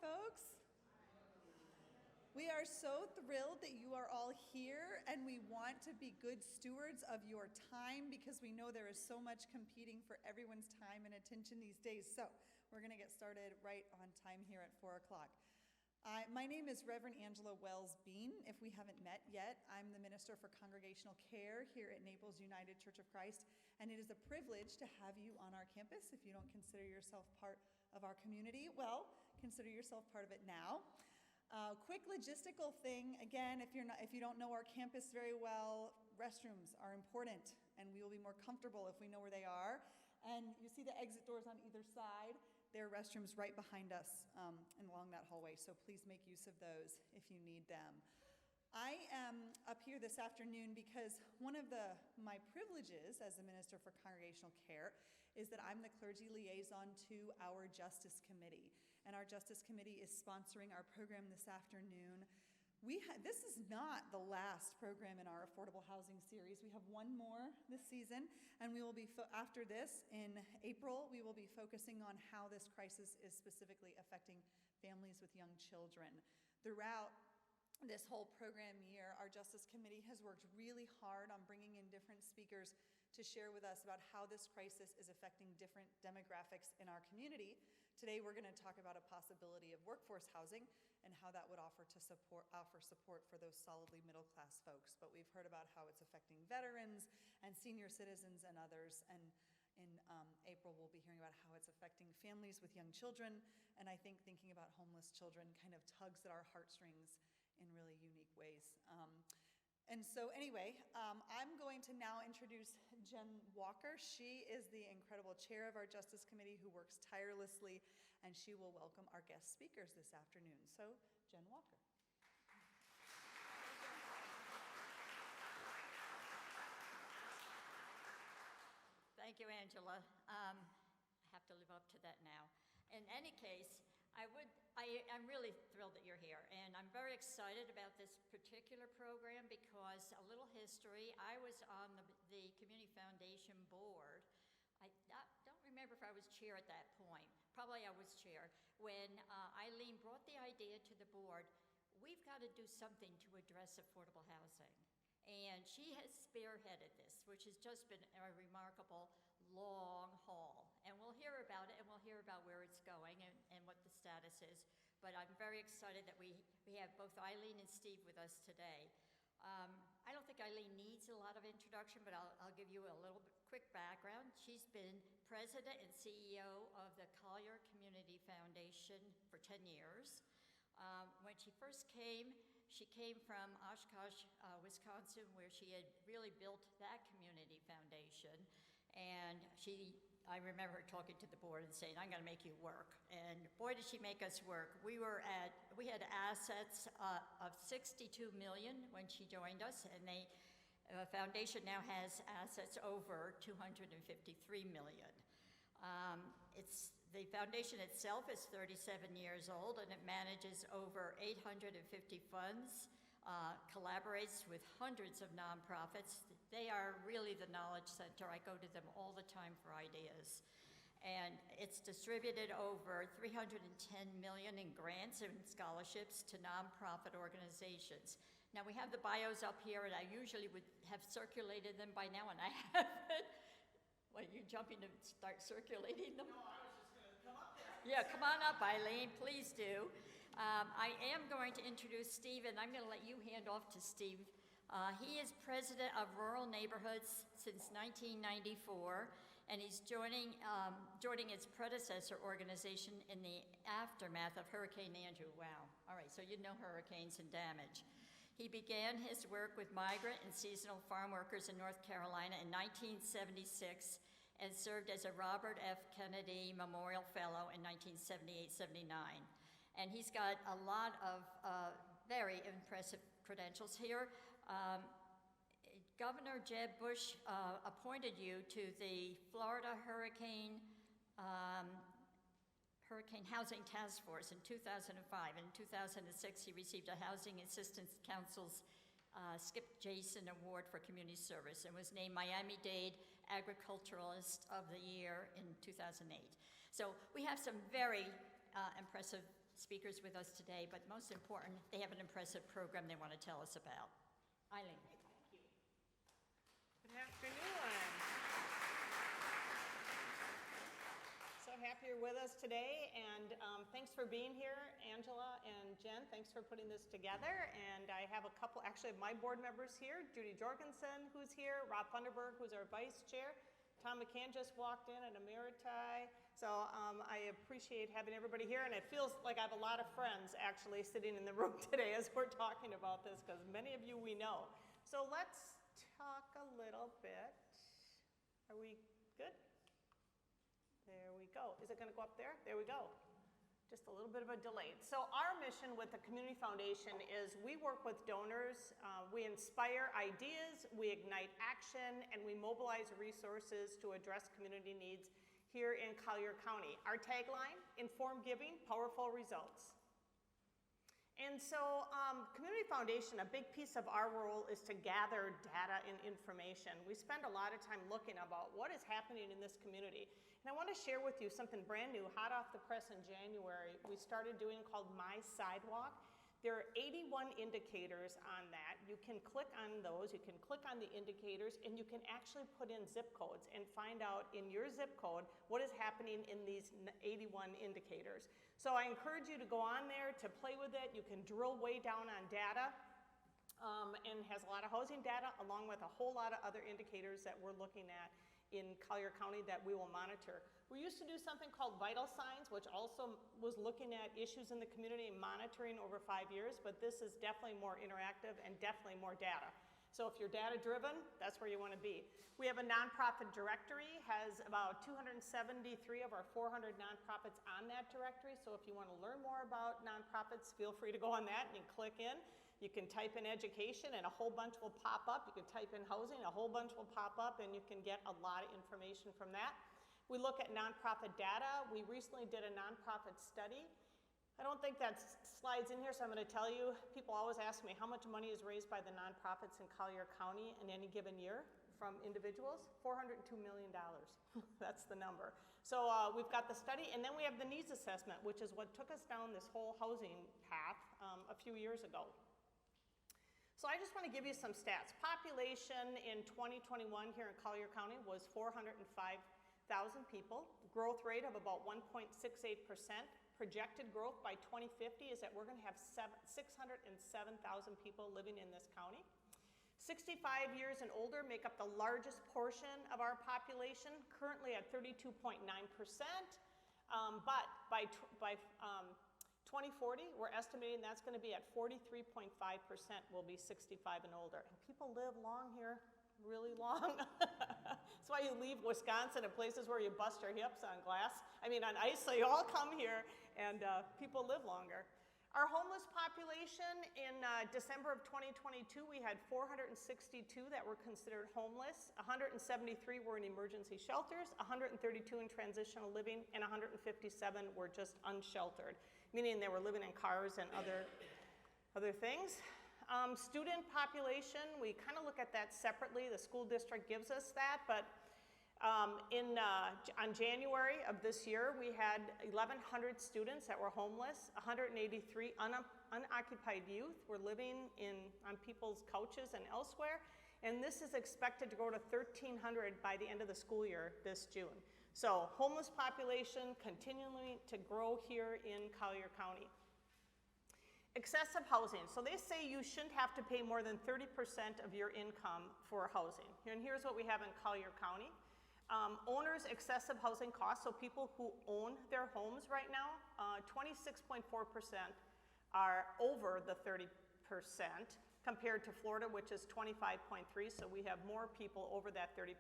folks. We are so thrilled that you are all here, and we want to be good stewards of your time because we know there is so much competing for everyone's time and attention these days. So we're going to get started right on time here at 4 o'clock. My name is Reverend Angela Wells Bean. If we haven't met yet, I'm the Minister for Congregational Care here at Naples United Church of Christ, and it is a privilege to have you on our campus. If you don't consider yourself part of our community, well, consider yourself part of it now. Quick logistical thing, again, if you don't know our campus very well, restrooms are important, and we will be more comfortable if we know where they are. And you see the exit doors on either side. There are restrooms right behind us and along that hallway, so please make use of those if you need them. I am up here this afternoon because one of my privileges as the Minister for Congregational Care is that I'm the clergy liaison to our Justice Committee. And our Justice Committee is sponsoring our program this afternoon. This is not the last program in our affordable housing series. We have one more this season, and we will be, after this, in April, we will be focusing on how this crisis is specifically affecting families with young children. Throughout this whole program year, our Justice Committee has worked really hard on bringing in different speakers to share with us about how this crisis is affecting different demographics in our community. Today, we're going to talk about a possibility of workforce housing and how that would offer support for those solidly middle-class folks. But we've heard about how it's affecting veterans and senior citizens and others. And in April, we'll be hearing about how it's affecting families with young children. And I think thinking about homeless children kind of tugs at our heartstrings in really unique ways. And so anyway, I'm going to now introduce Jen Walker. She is the incredible chair of our Justice Committee who works tirelessly, and she will welcome our guest speakers this afternoon. So, Jen Walker. Thank you, Angela. I have to live up to that now. In any case, I'm really thrilled that you're here, and I'm very excited about this particular program because a little history. I was on the Community Foundation board. I don't remember if I was chair at that point. Probably I was chair. When Eileen brought the idea to the board, we've got to do something to address affordable housing. And she has spearheaded this, which has just been a remarkable long haul. And we'll hear about it, and we'll hear about where it's going and what the status is. But I'm very excited that we have both Eileen and Steve with us today. I don't think Eileen needs a lot of introduction, but I'll give you a little bit quick background. She's been president and CEO of the Collier Community Foundation for 10 years. When she first came, she came from Oshkosh, Wisconsin, where she had really built that community foundation. And I remember her talking to the board and saying, I'm going to make you work. And boy, did she make us work. We had assets of $62 million when she joined us, and the foundation now has assets over $253 million. The foundation itself is 37 years old, and it manages over 850 funds, collaborates with hundreds of nonprofits. They are really the knowledge center. I go to them all the time for ideas. And it's distributed over $310 million in grants and scholarships to nonprofit organizations. Now, we have the bios up here, and I usually would have circulated them by now, and I haven't. What, you jumping to start circulating them? No, I was just going to come up there. Yeah, come on up, Eileen, please do. I am going to introduce Steve, and I'm going to let you hand off to Steve. He is president of Rural Neighborhoods since 1994, and he's joining its predecessor organization in the aftermath of Hurricane Andrew. Wow. All right, so you know hurricanes and damage. He began his work with migrant and seasonal farm workers in North Carolina in 1976 and served as a Robert F. Kennedy Memorial Fellow in 1978-79. And he's got a lot of very impressive credentials here. Governor Jeb Bush appointed you to the Florida Hurricane Housing Task Force in 2005. In 2006, he received a Housing Assistance Council's Skip Jason Award for Community Service and was named Miami-Dade Agriculturalist of the Year in 2008. So we have some very impressive speakers with us today, but most important, they have an impressive program they want to tell us about. Eileen. Good afternoon. So happy you're with us today, and thanks for being here, Angela and Jen. Thanks for putting this together. And I have a couple, actually, of my board members here. Judy Jorgensen, who's here, Rob Funderburg, who's our vice chair. Tom McCann just walked in, and Emeriti. So I appreciate having everybody here, and it feels like I have a lot of friends actually sitting in the room today as we're talking about this, because many of you we know. So let's talk a little bit. Are we good? There we go. Is it going to go up there? There we go. Just a little bit of a delay. So our mission with the Community Foundation is we work with donors, we inspire ideas, we ignite action, and we mobilize resources to address community needs here in Collier County. Our tagline, informed giving, powerful results. And so Community Foundation, a big piece of our role is to gather data and information. We spend a lot of time looking about what is happening in this community. And I want to share with you something brand new, hot off the press in January. We started doing called My Sidewalk. There are 81 indicators on that. You can click on those, you can click on the indicators, and you can actually put in zip codes and find out in your zip code what is happening in these 81 indicators. So I encourage you to go on there to play with it. You can drill way down on data, and has a lot of housing data along with a whole lot of other indicators that we're looking at in Collier County that we will monitor. We used to do something called Vital Signs, which also was looking at issues in the community and monitoring over 5 years, but this is definitely more interactive and definitely more data. So if you're data driven, that's where you want to be. We have a nonprofit directory, has about 273 of our 400 nonprofits on that directory. So if you want to learn more about nonprofits, feel free to go on that and click in. You can type in education and a whole bunch will pop up. You can type in housing, a whole bunch will pop up, and you can get a lot of information from that. We look at nonprofit data. We recently did a nonprofit study. I don't think that slides in here, so I'm going to tell you. People always ask me how much money is raised by the nonprofits in Collier County in any given year from individuals. $402 million. That's the number. So we've got the study, and then we have the needs assessment, which is what took us down this whole housing path a few years ago. So I just want to give you some stats. Population in 2021 here in Collier County was 405,000 people. Growth rate of about 1.68%. Projected growth by 2050 is that we're going to have 607,000 people living in this county. 65 years and older make up the largest portion of our population, currently at 32.9%. But by 2040, we're estimating that's going to be at 43.5% will be 65 and older. And people live long here, really long. That's why you leave Wisconsin and places where you bust your hips on ice, so you all come here and people live longer. Our homeless population in December of 2022, we had 462 that were considered homeless, 173 were in emergency shelters, 132 in transitional living, and 157 were just unsheltered, meaning they were living in cars and other things. Student population, we kind of look at that separately. The school district gives us that, but on January of this year, we had 1,100 students that were homeless, 183 unoccupied youth were living on people's couches and elsewhere, and this is expected to grow to 1,300 by the end of the school year this June. So homeless population continuing to grow here in Collier County. Excessive housing. So they say you shouldn't have to pay more than 30% of your income for housing. And here's what we have in Collier County. Owners' excessive housing costs, so people who own their homes right now, 26.4% are over the 30% compared to Florida, which is 25.3%, so we have more people over that 30%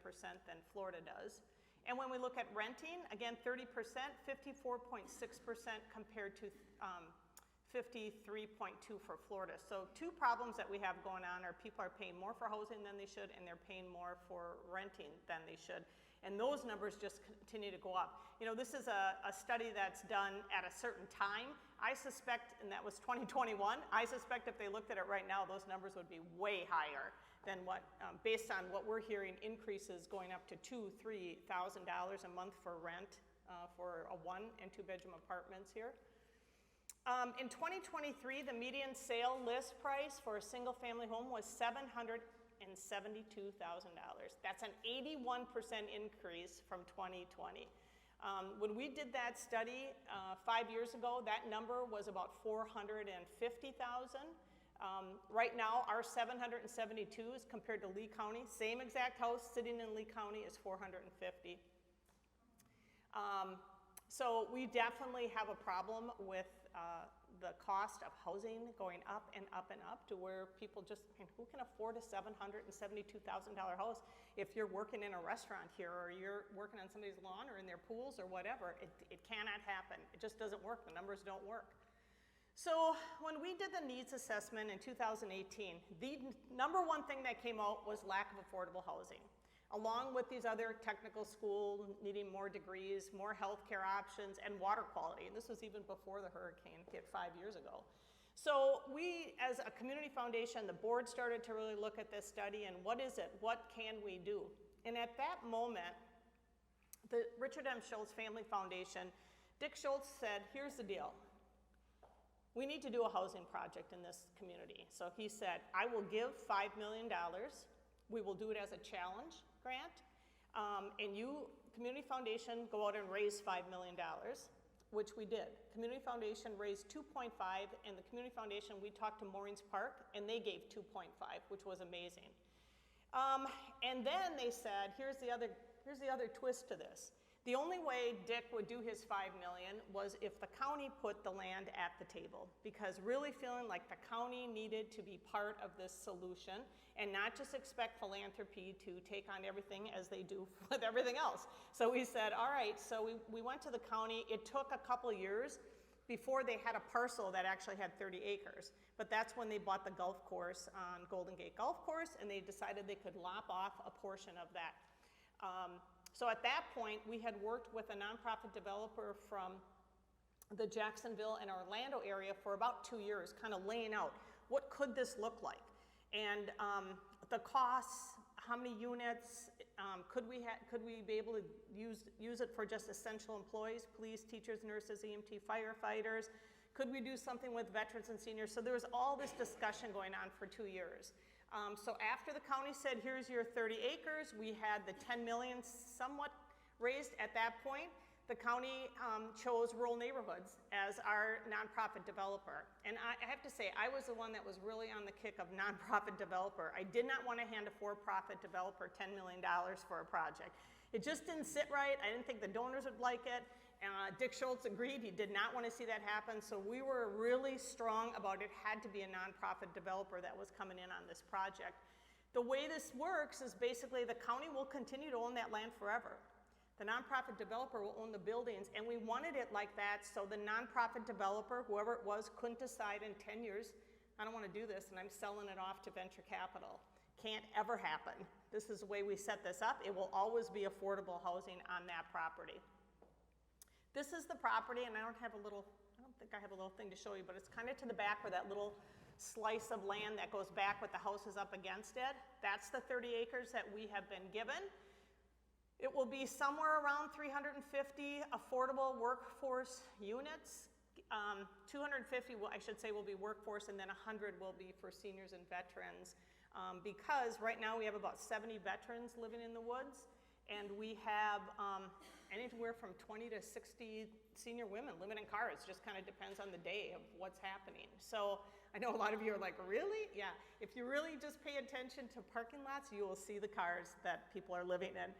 than Florida does. And when we look at renting, again, 30%, 54.6% compared to 53.2% for Florida. So two problems that we have going on are people are paying more for housing than they should, and they're paying more for renting than they should. And those numbers just continue to go up. You know, this is a study that's done at a certain time. I suspect, and that was 2021, I suspect if they looked at it right now, those numbers would be way higher than what, based on what we're hearing, increases going up to $2,000, $3,000 a month for rent for a 1- and 2-bedroom apartments here. In 2023, the median sale list price for a single-family home was $772,000. That's an 81% increase from 2020. When we did that study 5 years ago, that number was about 450,000. Right now, our 772 is compared to Lee County. Same exact house sitting in Lee County is 450. So we definitely have a problem with the cost of housing going up and up and up to where people just, who can afford a $772,000 house if you're working in a restaurant here or you're working on somebody's lawn or in their pools or whatever? It cannot happen. It just doesn't work. The numbers don't work. So when we did the needs assessment in 2018, the number one thing that came out was lack of affordable housing, along with these other technical school needing more degrees, more healthcare options, and water quality. And this was even before the hurricane hit 5 years ago. So we, as a community foundation, the board started to really look at this study and what is it? What can we do? And at that moment, the Richard M. Schultz Family Foundation, Dick Schultz said, here's the deal. We need to do a housing project in this community. So he said, I will give $5 million. We will do it as a challenge grant. And you, Community Foundation, go out and raise $5 million, which we did. Community Foundation raised 2.5, and the Community Foundation, we talked to Maureen's Park, and they gave 2.5, which was amazing. And then they said, here's the other twist to this. The only way Dick would do his $5 million was if the county put the land at the table, because really feeling like the county needed to be part of this solution and not just expect philanthropy to take on everything as they do with everything else. So we said, all right, so we went to the county. It took a couple of years before they had a parcel that actually had 30 acres. But that's when they bought the golf course on Golden Gate Golf Course, and they decided they could lop off a portion of that. So at that point, we had worked with a nonprofit developer from the Jacksonville and Orlando area for about 2 years, kind of laying out what could this look like, and the costs, how many units, could we be able to use it for just essential employees, police, teachers, nurses, EMT, firefighters? Could we do something with veterans and seniors? So there was all this discussion going on for 2 years. So after the county said, here's your 30 acres, we had the 10 million somewhat raised at that point. The county chose Rural Neighborhoods as our nonprofit developer. And I have to say, I was the one that was really on the kick of nonprofit developer. I did not want to hand a for-profit developer $10 million for a project. It just didn't sit right. I didn't think the donors would like it. Dick Schultz agreed. He did not want to see that happen. So we were really strong about it had to be a nonprofit developer that was coming in on this project. The way this works is basically the county will continue to own that land forever. The nonprofit developer will own the buildings, and we wanted it like that so the nonprofit developer, whoever it was, couldn't decide in 10 years, I don't want to do this, and I'm selling it off to venture capital. Can't ever happen. This is the way we set this up. It will always be affordable housing on that property. This is the property, and I don't think I have a little thing to show you, but it's kind of to the back where that little slice of land that goes back with the houses up against it. That's the 30 acres that we have been given. It will be somewhere around 350 affordable workforce units. 250, I should say, will be workforce, and then 100 will be for seniors and veterans. Because right now we have about 70 veterans living in the woods, and we have anywhere from 20 to 60 senior women living in cars. Just kind of depends on the day of what's happening. So I know a lot of you are like, really? Yeah. If you really just pay attention to parking lots, you will see the cars that people are living in.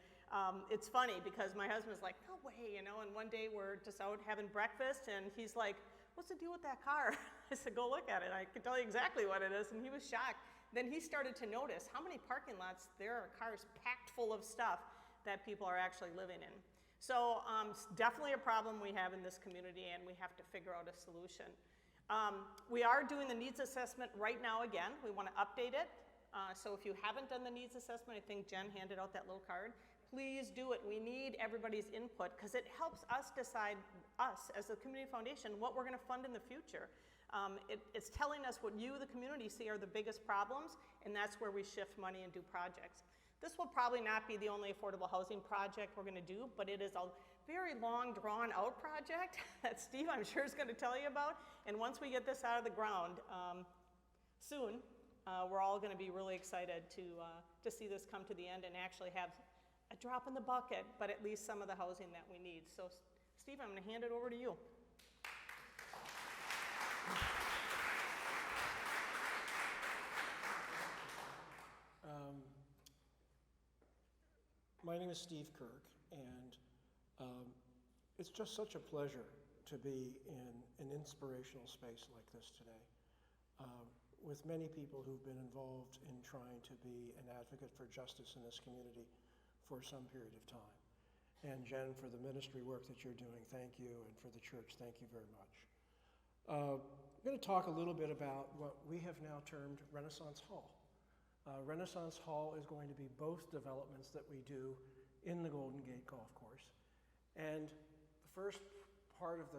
It's funny because my husband's like, no way, and one day we're just out having breakfast, and he's like, what's the deal with that car? I said, go look at it. I can tell you exactly what it is, and he was shocked. Then he started to notice how many parking lots there are cars packed full of stuff that people are actually living in. So it's definitely a problem we have in this community, and we have to figure out a solution. We are doing the needs assessment right now again. We want to update it. So if you haven't done the needs assessment, I think Jen handed out that little card. Please do it. We need everybody's input because it helps us decide, us as a community foundation, what we're going to fund in the future. It's telling us what you, the community, see are the biggest problems, and that's where we shift money and do projects. This will probably not be the only affordable housing project we're going to do, but it is a very long, drawn-out project that Steve, I'm sure, is going to tell you about. And once we get this out of the ground soon, we're all going to be really excited to see this come to the end and actually have a drop in the bucket, but at least some of the housing that we need. So, Steve, I'm going to hand it over to you. My name is Steve Kirk, and it's just such a pleasure to be in an inspirational space like this today, with many people who've been involved in trying to be an advocate for justice in this community for some period of time. And Jen, for the ministry work that you're doing, thank you, and for the church, thank you very much. I'm going to talk a little bit about what we have now termed Renaissance Hall. Renaissance Hall is going to be both developments that we do in the Golden Gate Golf Course. And the first part of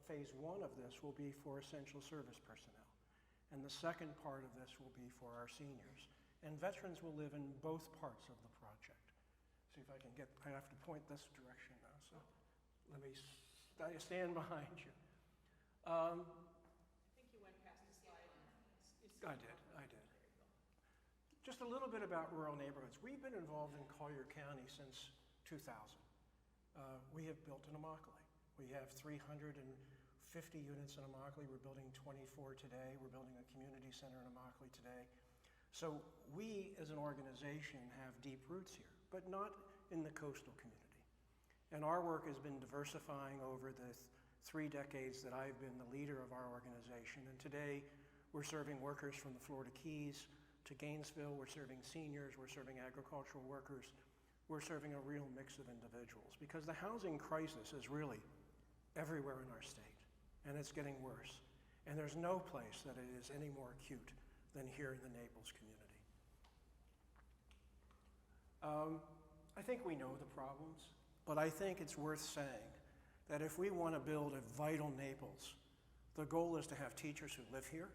phase one of this will be for essential service personnel. And the second part of this will be for our seniors. And veterans will live in both parts of the project. See if I can I have to point this direction now, so let me stand behind you. I think you went past the slide. I did. Just a little bit about rural neighborhoods. We've been involved in Collier County since 2000. We have built in Immokalee. We have 350 units in Immokalee. We're building 24 today. We're building a community center in Immokalee today. So we, as an organization, have deep roots here, but not in the coastal community. And our work has been diversifying over the 3 decades that I've been the leader of our organization. And today, we're serving workers from the Florida Keys to Gainesville. We're serving seniors. We're serving agricultural workers. We're serving a real mix of individuals because the housing crisis is really everywhere in our state, and it's getting worse. And there's no place that it is any more acute than here in the Naples community. I think we know the problems, but I think it's worth saying that if we want to build a vital Naples, the goal is to have teachers who live here,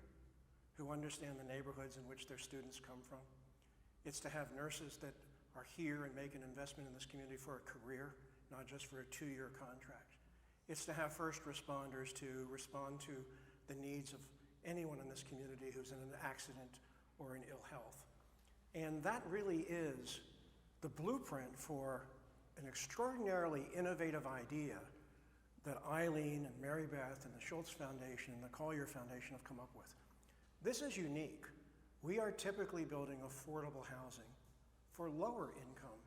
who understand the neighborhoods in which their students come from. It's to have nurses that are here and make an investment in this community for a career, not just for a 2-year contract. It's to have first responders to respond to the needs of anyone in this community who's in an accident or in ill health. And that really is the blueprint for an extraordinarily innovative idea that Eileen and Mary Beth and the Schultz Foundation and the Collier Foundation have come up with. This is unique. We are typically building affordable housing for lower income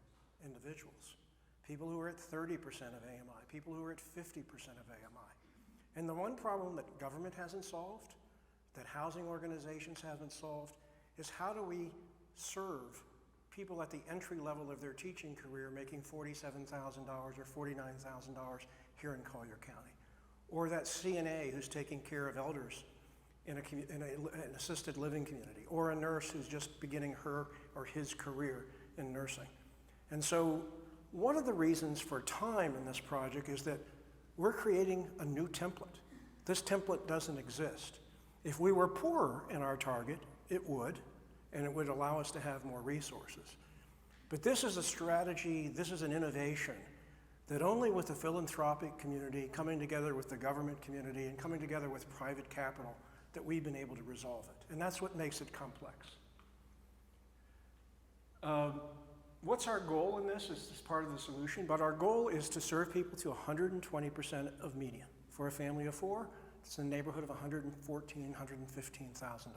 individuals, people who are at 30% of AMI, people who are at 50% of AMI. And the one problem that government hasn't solved, that housing organizations haven't solved, is how do we serve people at the entry level of their teaching career making $47,000 or $49,000 here in Collier County? Or that CNA who's taking care of elders in an assisted living community, or a nurse who's just beginning her or his career in nursing. And so one of the reasons for time in this project is that we're creating a new template. This template doesn't exist. If we were poorer in our target, it would, and it would allow us to have more resources. But this is a strategy, this is an innovation that only with the philanthropic community coming together with the government community and coming together with private capital that we've been able to resolve it. And that's what makes it complex. What's our goal in this is part of the solution, but our goal is to serve people to 120% of median. For a family of 4, it's in the neighborhood of $114,000, $115,000.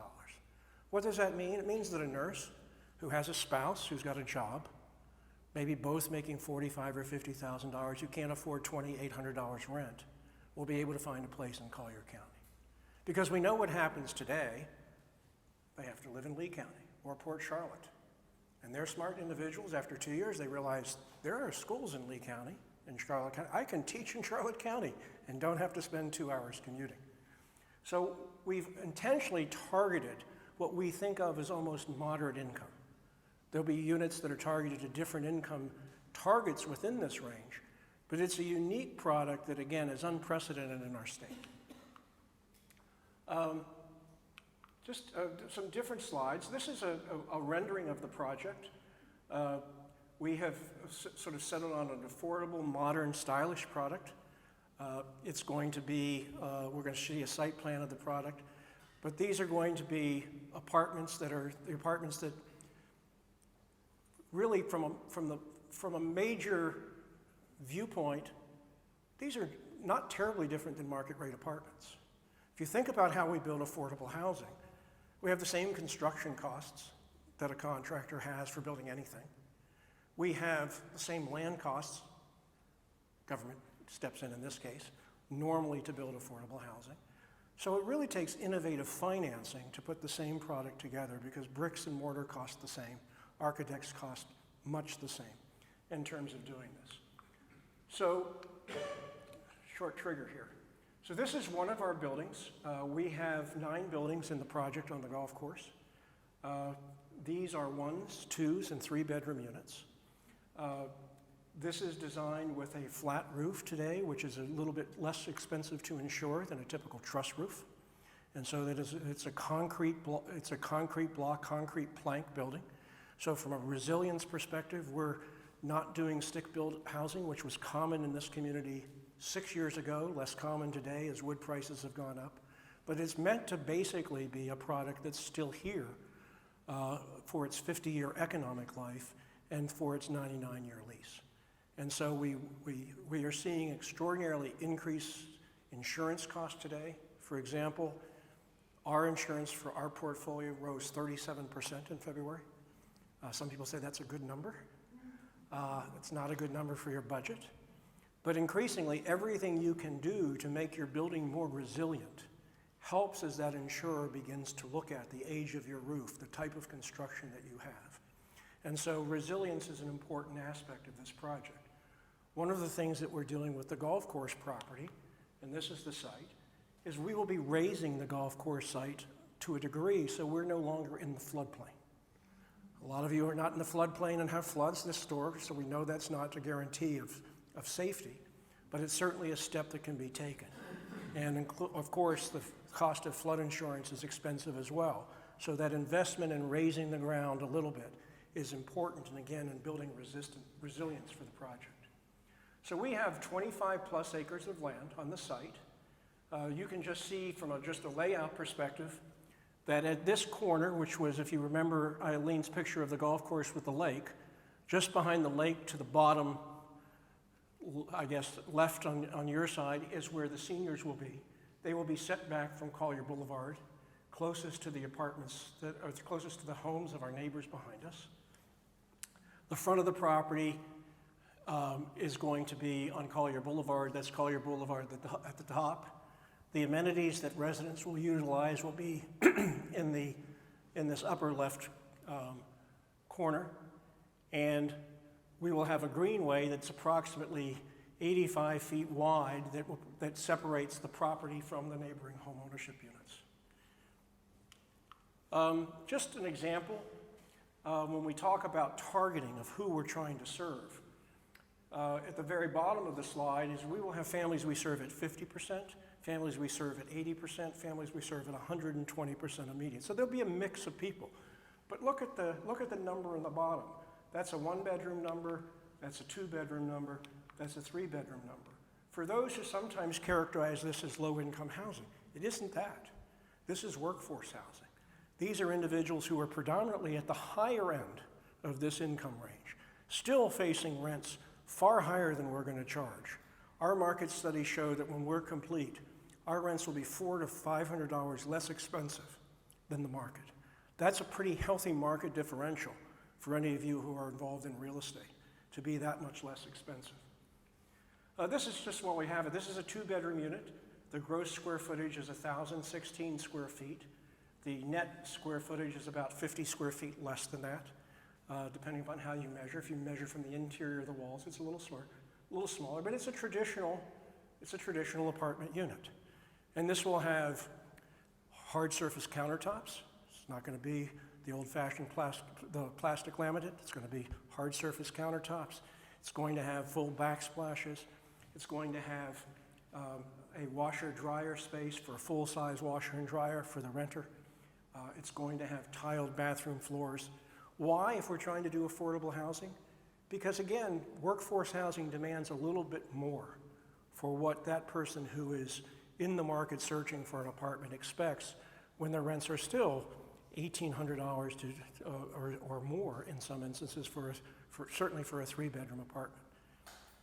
What does that mean? It means that a nurse who has a spouse who's got a job, maybe both making $45,000 or $50,000, who can't afford $2,800 rent, will be able to find a place in Collier County. Because we know what happens today. They have to live in Lee County or Port Charlotte. And they're smart individuals. After 2 years, they realize there are schools in Lee County, in Charlotte County. I can teach in Charlotte County and don't have to spend 2 hours commuting. So we've intentionally targeted what we think of as almost moderate income. There'll be units that are targeted to different income targets within this range, but it's a unique product that, again, is unprecedented in our state. Just some different slides. This is a rendering of the project. We have sort of settled on an affordable, modern, stylish product. It's going to be, we're going to show you a site plan of the product, but these are going to be apartments that are the apartments that really from a major viewpoint, these are not terribly different than market rate apartments. If you think about how we build affordable housing, we have the same construction costs that a contractor has for building anything. We have the same land costs, government steps in this case, normally to build affordable housing. So it really takes innovative financing to put the same product together because bricks and mortar cost the same, architects cost much the same in terms of doing this. So, short trigger here. So this is one of our buildings. We have 9 buildings in the project on the golf course. These are 1s, 2s, and 3-bedroom units. This is designed with a flat roof today, which is a little bit less expensive to insure than a typical truss roof. And so that it's a concrete block, concrete plank building. So from a resilience perspective, we're not doing stick-built housing, which was common in this community 6 years ago, less common today as wood prices have gone up. But it's meant to basically be a product that's still here for its 50-year economic life and for its 99-year lease. And so we are seeing extraordinarily increased insurance costs today. For example, our insurance for our portfolio rose 37% in February. Some people say that's a good number. It's not a good number for your budget. But increasingly, everything you can do to make your building more resilient helps as that insurer begins to look at the age of your roof, the type of construction that you have. And so resilience is an important aspect of this project. One of the things that we're doing with the golf course property, and this is the site, is we will be raising the golf course site to a degree so we're no longer in the floodplain. A lot of you are not in the floodplain and have floods this store, so we know that's not a guarantee of safety, but it's certainly a step that can be taken. And of course, the cost of flood insurance is expensive as well. So that investment in raising the ground a little bit is important, and again, in building resilience for the project. So we have 25 plus acres of land on the site. You can just see from just a layout perspective that at this corner, which was, if you remember Eileen's picture of the golf course with the lake, just behind the lake to the bottom, I guess, left on your side is where the seniors will be. They will be set back from Collier Boulevard, closest to the apartments, or closest to the homes of our neighbors behind us. The front of the property is going to be on Collier Boulevard. That's Collier Boulevard at the top. The amenities that residents will utilize will be in this upper left corner. And we will have a greenway that's approximately 85 feet wide that separates the property from the neighboring home ownership units. Just an example, when we talk about targeting of who we're trying to serve, at the very bottom of the slide is we will have families we serve at 50%, families we serve at 80%, families we serve at 120% immediate. So there'll be a mix of people. But look at the number in the bottom. That's a 1-bedroom number, that's a 2-bedroom number, that's a 3-bedroom number. For those who sometimes characterize this as low-income housing, it isn't that. This is workforce housing. These are individuals who are predominantly at the higher end of this income range, still facing rents far higher than we're going to charge. Our market studies show that when we're complete, our rents will be $400 to $500 less expensive than the market. That's a pretty healthy market differential for any of you who are involved in real estate, to be that much less expensive. This is just what we have. This is a 2-bedroom unit. The gross square footage is 1,016 square feet. The net square footage is about 50 square feet less than that, depending upon how you measure. If you measure from the interior of the walls, it's a little smaller, but it's a traditional apartment unit. And this will have hard surface countertops. It's not going to be the old-fashioned plastic laminate. It's going to be hard surface countertops. It's going to have full backsplashes. It's going to have a washer-dryer space for a full-size washer and dryer for the renter. It's going to have tiled bathroom floors. Why, if we're trying to do affordable housing? Because again, workforce housing demands a little bit more for what that person who is in the market searching for an apartment expects when the rents are still $1,800 or more in some instances certainly for a 3-bedroom apartment.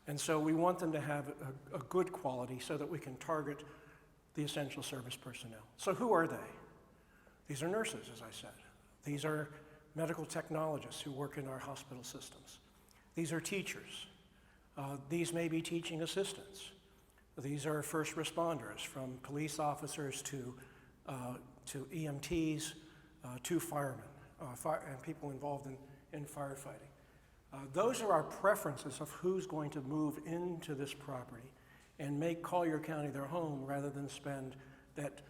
And so we want them to have a good quality so that we can target the essential service personnel. So who are they? These are nurses, as I said. These are medical technologists who work in our hospital systems. These are teachers. These may be teaching assistants. These are first responders, from police officers to EMTs, to firemen, and people involved in firefighting. Those are our preferences of who's going to move into this property and make Collier County their home rather than spend that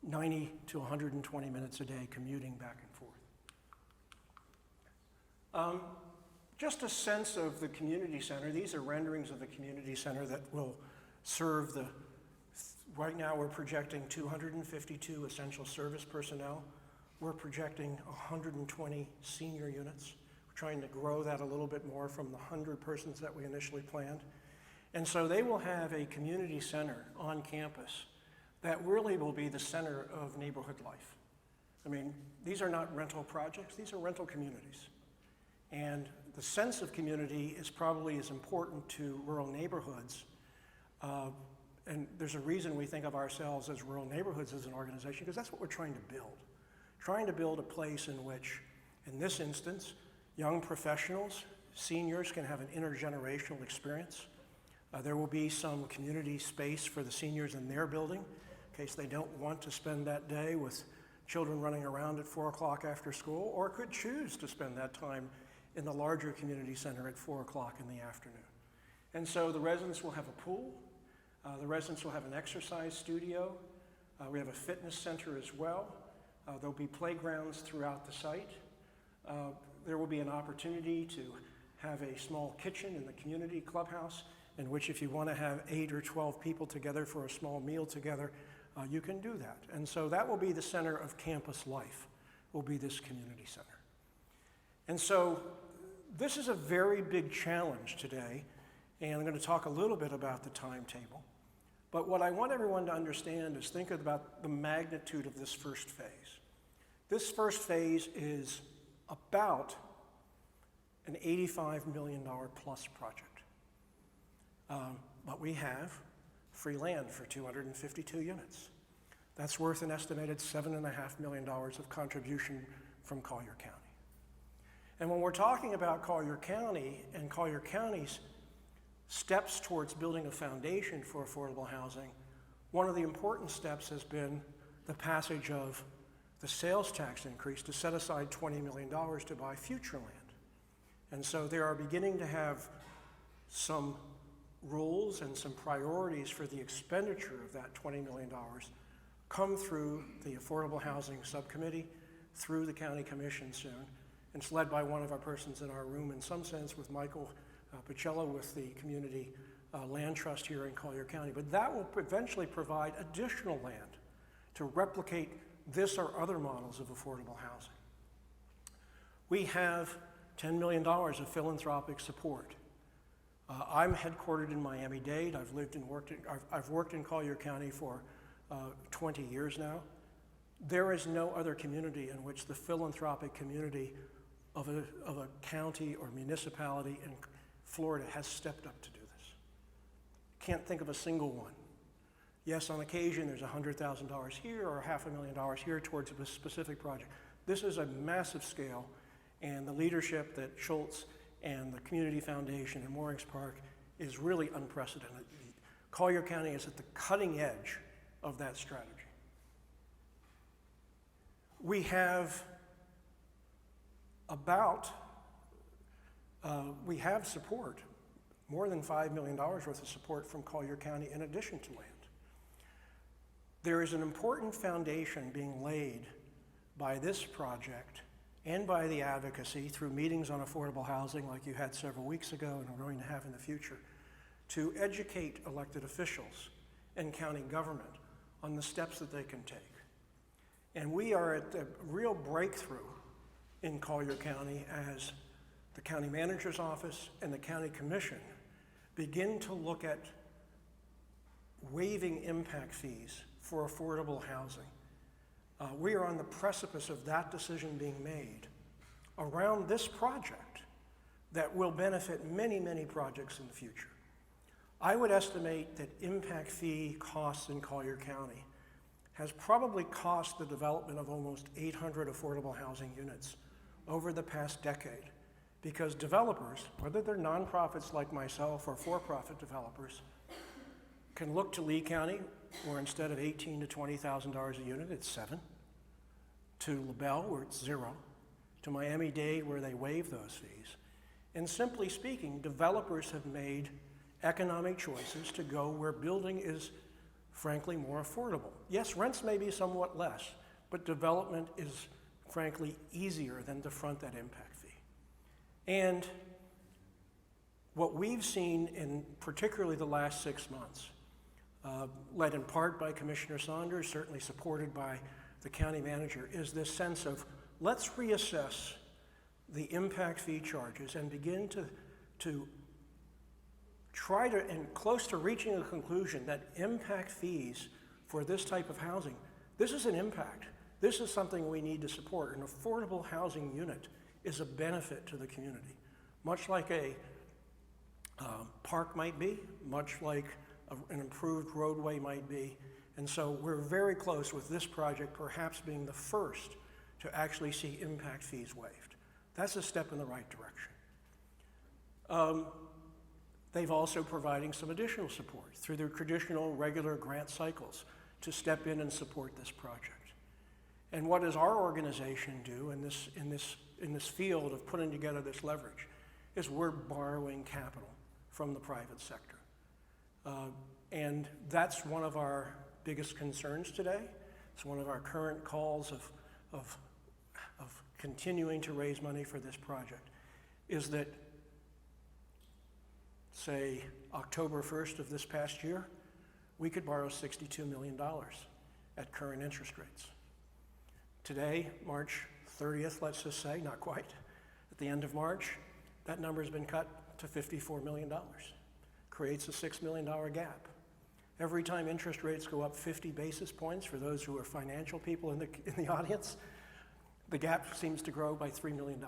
90 to 120 minutes a day commuting back and forth. Just a sense of the community center. These are renderings of the community center that will serve right now we're projecting 252 essential service personnel. We're projecting 120 senior units. We're trying to grow that a little bit more from the 100 persons that we initially planned. And so they will have a community center on campus that really will be the center of neighborhood life. I mean, these are not rental projects, these are rental communities. And the sense of community is probably as important to rural neighborhoods. And there's a reason we think of ourselves as rural neighborhoods as an organization, because that's what we're trying to build. Trying to build a place in which, in this instance, young professionals, seniors can have an intergenerational experience. There will be some community space for the seniors in their building, in case they don't want to spend that day with children running around at 4 o'clock after school, or could choose to spend that time in the larger community center at 4 o'clock in the afternoon. And so the residents will have a pool. The residents will have an exercise studio. We have a fitness center as well. There'll be playgrounds throughout the site. There will be an opportunity to have a small kitchen in the community clubhouse in which if you want to have 8 or 12 people together for a small meal together, you can do that. And so that will be the center of campus life, will be this community center. And so this is a very big challenge today, and I'm going to talk a little bit about the timetable. But what I want everyone to understand is think about the magnitude of this first phase. This first phase is about an $85 million plus project. But we have free land for 252 units. That's worth an estimated $7.5 million of contribution from Collier County. And when we're talking about Collier County and Collier County's steps towards building a foundation for affordable housing, one of the important steps has been the passage of the sales tax increase to set aside $20 million to buy future land. And so they are beginning to have some rules and some priorities for the expenditure of that $20 million come through the Affordable Housing Subcommittee, through the County Commission soon. And it's led by one of our persons in our room, in some sense, with Michael Pacello with the Community Land Trust here in Collier County. But that will eventually provide additional land to replicate this or other models of affordable housing. We have $10 million of philanthropic support. I'm headquartered in Miami-Dade. I've worked in Collier County for 20 years now. There is no other community in which the philanthropic community of a county or municipality in Florida has stepped up to do this. Can't think of a single one. Yes, on occasion there's $100,000 here or $500,000 here towards a specific project. This is a massive scale, and the leadership that Schultz and the Community Foundation in Moorings Park is really unprecedented. Collier County is at the cutting edge of that strategy. We have we have support, more than $5 million worth of support from Collier County in addition to land. There is an important foundation being laid by this project and by the advocacy through meetings on affordable housing like you had several weeks ago and are going to have in the future, to educate elected officials and county government on the steps that they can take. And we are at a real breakthrough in Collier County as the county manager's office, and the county commission begin to look at waiving impact fees for affordable housing. We are on the precipice of that decision being made around this project that will benefit many, many projects in the future. I would estimate that impact fee costs in Collier County has probably cost the development of almost 800 affordable housing units over the past decade, because developers, whether they're nonprofits like myself or for-profit developers, can look to Lee County, where instead of $18,000 to $20,000 a unit, it's $7,000, to LaBelle, where it's $0, to Miami-Dade, where they waive those fees. And simply speaking, developers have made economic choices to go where building is, frankly, more affordable. Yes, rents may be somewhat less, but development is, frankly, easier than to front that impact fee. And what we've seen in particularly the last 6 months, led in part by Commissioner Saunders, certainly supported by the county manager, is this sense of let's reassess the impact fee charges and begin to try to, and close to reaching a conclusion that impact fees for this type of housing, this is an impact. This is something we need to support. An affordable housing unit is a benefit to the community, much like a park might be, much like an improved roadway might be. And so we're very close with this project perhaps being the first to actually see impact fees waived. That's a step in the right direction. They've also providing some additional support through their traditional regular grant cycles to step in and support this project. And what does our organization do in this field of putting together this leverage is we're borrowing capital from the private sector. And that's one of our biggest concerns today. It's one of our current calls of continuing to raise money for this project, is that, say, October 1st of this past year, we could borrow $62 million at current interest rates. Today, March 30th, let's just say, not quite, at the end of March, that number has been cut to $54 million. Creates a $6 million gap. Every time interest rates go up 50 basis points, for those who are financial people in the audience, the gap seems to grow by $3 million.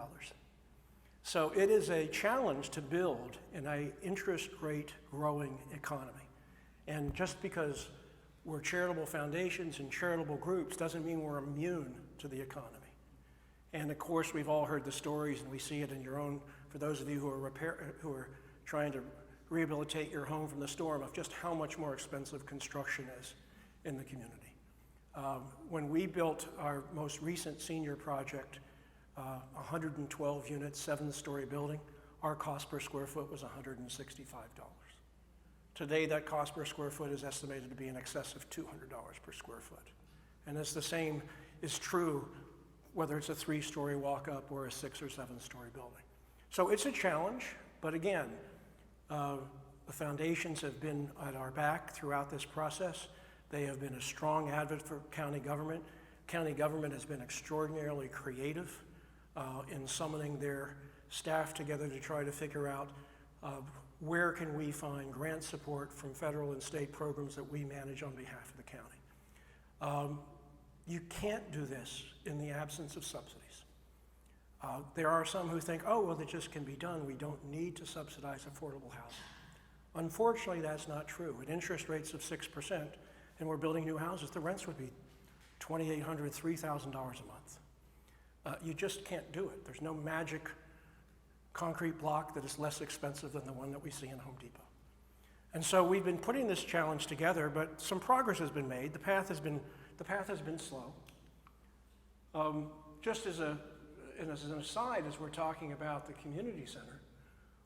So it is a challenge to build in an interest rate growing economy. And just because we're charitable foundations and charitable groups doesn't mean we're immune to the economy. And of course, we've all heard the stories, and we see it in your own, for those of you who are trying to rehabilitate your home from the storm, of just how much more expensive construction is in the community. When we built our most recent senior project, 112 units, 7-story building, our cost per square foot was $165. Today, that cost per square foot is estimated to be in excess of $200 per square foot. And it's the same is true whether it's a 3-story walk-up or a 6 or 7-story building. So it's a challenge, but again, the foundations have been at our back throughout this process. They have been a strong advocate for county government. County government has been extraordinarily creative in summoning their staff together to try to figure out where can we find grant support from federal and state programs that we manage on behalf of the county. You can't do this in the absence of subsidies. There are some who think, oh, well, it just can be done. We don't need to subsidize affordable housing. Unfortunately, that's not true. At interest rates of 6%, and we're building new houses, the rents would be $2,800, $3,000 a month. You just can't do it. There's no magic concrete block that is less expensive than the one that we see in Home Depot. And so we've been putting this challenge together, but some progress has been made. The path has been slow. Just as an aside, as we're talking about the community center,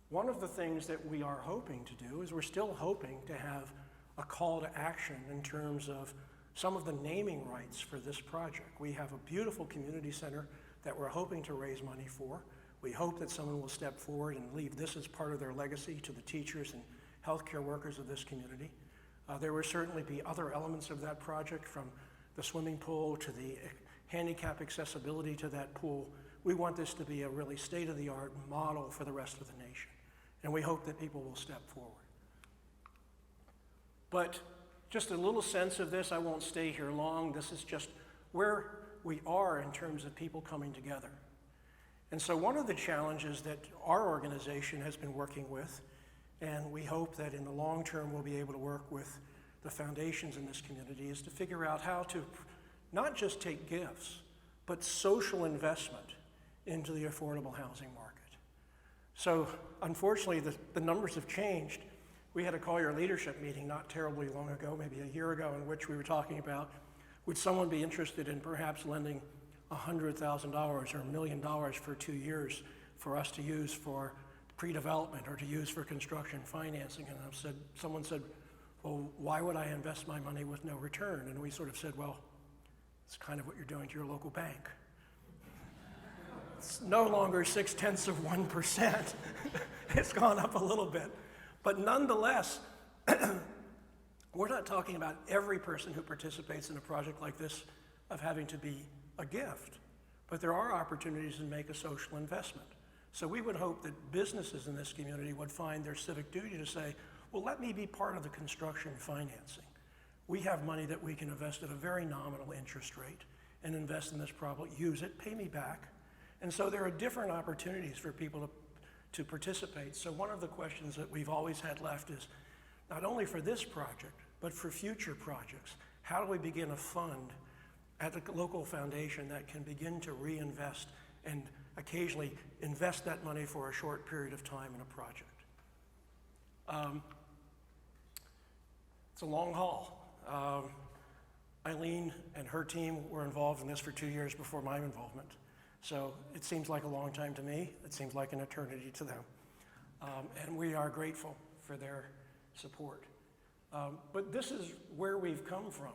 one of the things that we are hoping to do is we're still hoping to have a call to action in terms of some of the naming rights for this project. We have a beautiful community center that we're hoping to raise money for. We hope that someone will step forward and leave this as part of their legacy to the teachers and healthcare workers of this community. There will certainly be other elements of that project, from the swimming pool to the handicap accessibility to that pool, we want this to be a really state-of-the-art model for the rest of the nation. And we hope that people will step forward. But just a little sense of this, I won't stay here long. This is just where we are in terms of people coming together. And so one of the challenges that our organization has been working with, and we hope that in the long term we'll be able to work with the foundations in this community, is to figure out how to not just take gifts, but social investment into the affordable housing market. So unfortunately, the numbers have changed. We had a Collier leadership meeting not terribly long ago, maybe a year ago, in which we were talking about, would someone be interested in perhaps lending $100,000 or $1 million for 2 years for us to use for pre-development or to use for construction financing? And someone said, well, why would I invest my money with no return? And we sort of said, well, it's kind of what you're doing to your local bank. It's no longer 0.6%. It's gone up a little bit. But nonetheless, we're not talking about every person who participates in a project like this of having to be a gift, but there are opportunities to make a social investment. So we would hope that businesses in this community would find their civic duty to say, well, let me be part of the construction financing. We have money that we can invest at a very nominal interest rate and invest in this project, use it, pay me back. And so there are different opportunities for people to participate. So one of the questions that we've always had left is, not only for this project, but for future projects, how do we begin a fund at the local foundation that can begin to reinvest and occasionally invest that money for a short period of time in a project? It's a long haul. Eileen and her team were involved in this for 2 years before my involvement. So it seems like a long time to me. It seems like an eternity to them. And we are grateful for their support. But this is where we've come from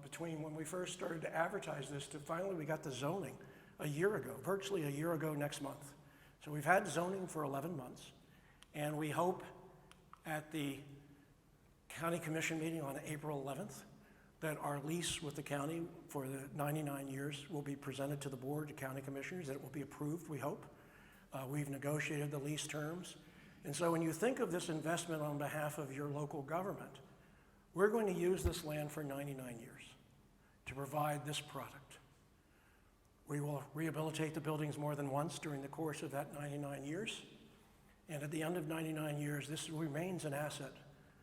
between when we first started to advertise this to finally we got the zoning a year ago, virtually a year ago next month. So we've had zoning for 11 months. And we hope at the County Commission meeting on April 11th that our lease with the county for the 99 years will be presented to the board, the county commissioners, that it will be approved, we hope. We've negotiated the lease terms. And so when you think of this investment on behalf of your local government, we're going to use this land for 99 years to provide this product. We will rehabilitate the buildings more than once during the course of that 99 years. And at the end of 99 years, this remains an asset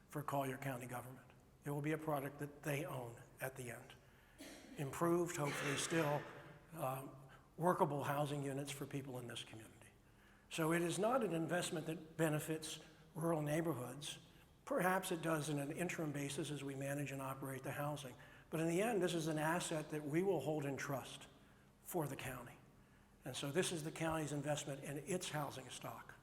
for Collier County government. It will be a product that they own at the end. Improved, hopefully still, workable housing units for people in this community. So it is not an investment that benefits rural neighborhoods. Perhaps it does in an interim basis as we manage and operate the housing. But in the end, this is an asset that we will hold in trust for the county. And so this is the county's investment in its housing stock.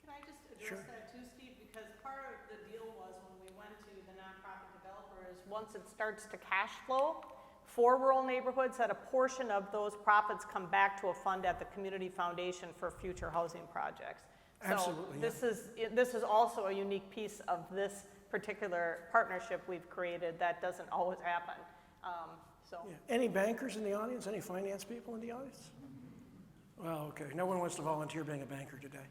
Can I just address Sure. that too, Steve? Because part of the deal was when we went to the nonprofit developers, once it starts to cash flow for rural neighborhoods, that a portion of those profits come back to a fund at the community foundation for future housing projects. Absolutely, yeah. So this is also a unique piece of this particular partnership we've created that doesn't always happen. Yeah. Any bankers in the audience? Any finance people in the audience? Well, okay, no one wants to volunteer being a banker today.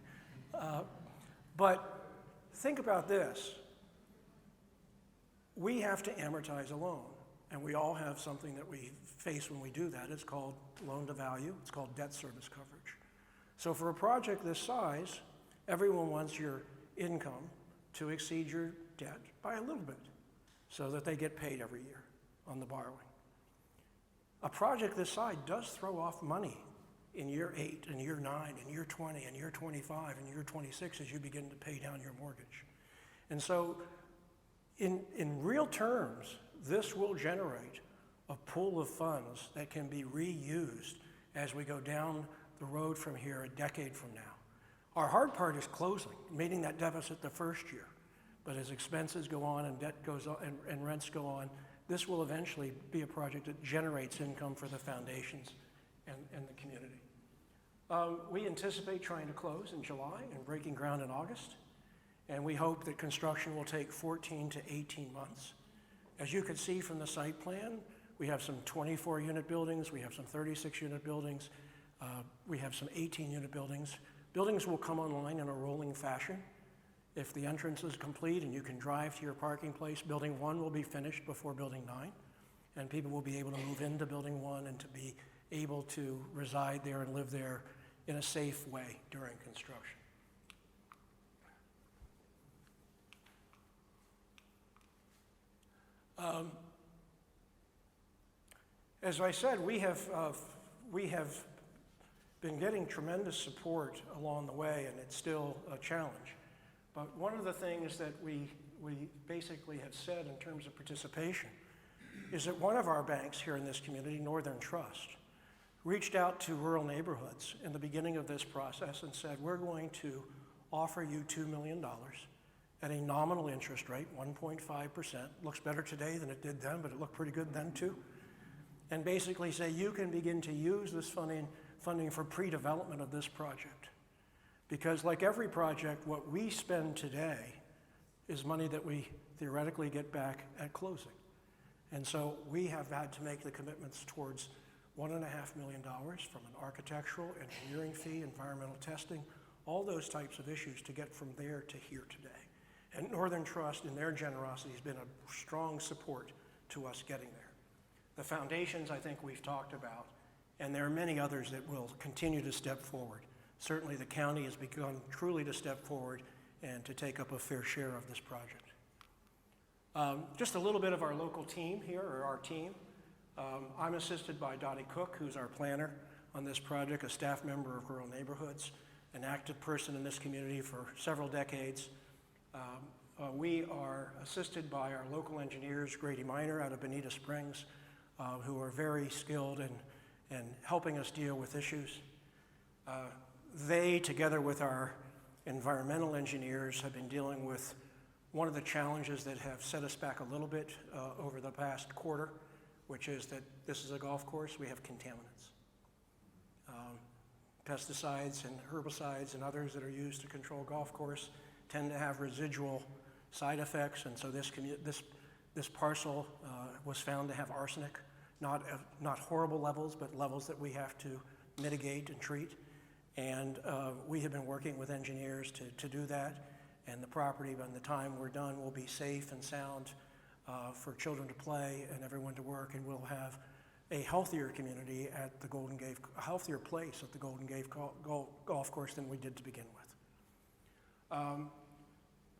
But think about this. We have to amortize a loan, and we all have something that we face when we do that. It's called loan to value. It's called debt service coverage. So for a project this size, everyone wants your income to exceed your debt by a little bit so that they get paid every year on the borrowing. A project this size does throw off money in year 8, in year 9, in year 20, in year 25, in year 26 as you begin to pay down your mortgage. And so in real terms, this will generate a pool of funds that can be reused as we go down the road from here a decade from now. Our hard part is closing, meeting that deficit the first year. But as expenses go on and debt goes on and rents go on, this will eventually be a project that generates income for the foundations and the community. We anticipate trying to close in July and breaking ground in August. And we hope that construction will take 14 to 18 months. As you can see from the site plan, we have some 24-unit buildings, we have some 36-unit buildings. We have some 18-unit buildings. Buildings will come online in a rolling fashion. If the entrance is complete and you can drive to your parking place, Building 1 will be finished before Building 9, and people will be able to move into Building 1 and to be able to reside there and live there in a safe way during construction. As I said, we have been getting tremendous support along the way, and it's still a challenge. But one of the things that we basically have said in terms of participation is that one of our banks here in this community, Northern Trust, reached out to rural neighborhoods in the beginning of this process and said, we're going to offer you $2 million at a nominal interest rate, 1.5%. Looks better today than it did then, but it looked pretty good then too. And basically say you can begin to use this funding for pre-development of this project. Because like every project, what we spend today is money that we theoretically get back at closing. And so we have had to make the commitments towards $1.5 million from an architectural, engineering fee, environmental testing, all those types of issues to get from there to here today. And Northern Trust, in their generosity, has been a strong support to us getting there. The foundations, I think we've talked about, and there are many others that will continue to step forward. Certainly the county has begun truly to step forward and to take up a fair share of this project. Just a little bit of our local team here, or our team. I'm assisted by Dottie Cook, who's our planner on this project, a staff member of Rural Neighborhoods, an active person in this community for several decades. We are assisted by our local engineers, Grady Miner out of Bonita Springs, who are very skilled in helping us deal with issues. They, together with our environmental engineers, have been dealing with one of the challenges that have set us back a little bit over the past quarter, which is that this is a golf course, we have contaminants. Pesticides and herbicides and others that are used to control golf course tend to have residual side effects, and so this parcel was found to have arsenic, not horrible levels, but levels that we have to mitigate and treat. And we have been working with engineers to do that, and the property, by the time we're done, will be safe and sound for children to play and everyone to work, and we'll have a healthier community at the Golden Gate, a healthier place at the Golden Gate Golf Course than we did to begin with.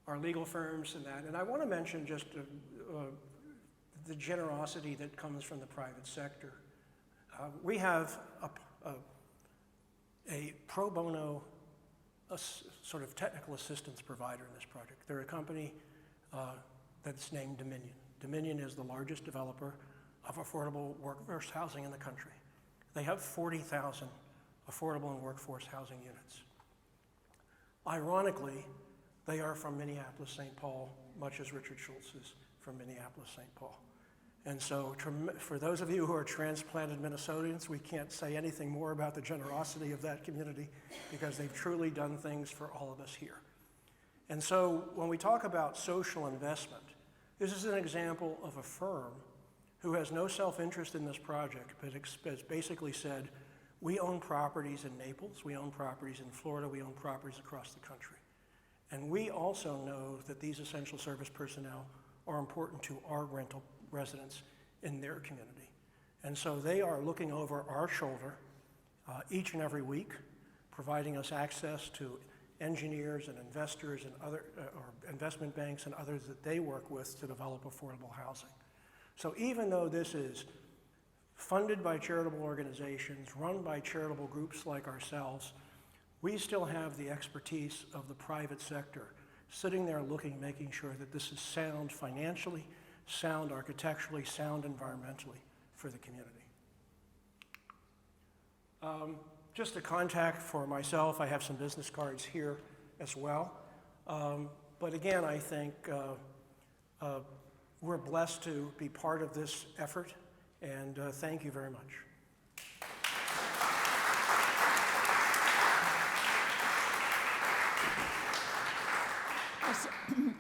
Our legal firms and that, and I want to mention just the generosity that comes from the private sector. We have a pro bono sort of technical assistance provider in this project. They're a company that's named Dominion. Dominion is the largest developer of affordable workforce housing in the country. They have 40,000 affordable and workforce housing units. Ironically, they are from Minneapolis, St. Paul, much as Richard Schultz is from Minneapolis, St. Paul. And so for those of you who are transplanted Minnesotans, we can't say anything more about the generosity of that community because they've truly done things for all of us here. And so when we talk about social investment, this is an example of a firm who has no self-interest in this project, but has basically said, we own properties in Naples, we own properties in Florida, we own properties across the country. And we also know that these essential service personnel are important to our rental residents in their community. And so they are looking over our shoulder each and every week, providing us access to engineers and investors and other, or investment banks and others that they work with to develop affordable housing. So even though this is funded by charitable organizations, run by charitable groups like ourselves, we still have the expertise of the private sector sitting there looking, making sure that this is sound financially, sound architecturally, sound environmentally for the community. Just a contact for myself, I have some business cards here as well. But again, I think we're blessed to be part of this effort, and thank you very much.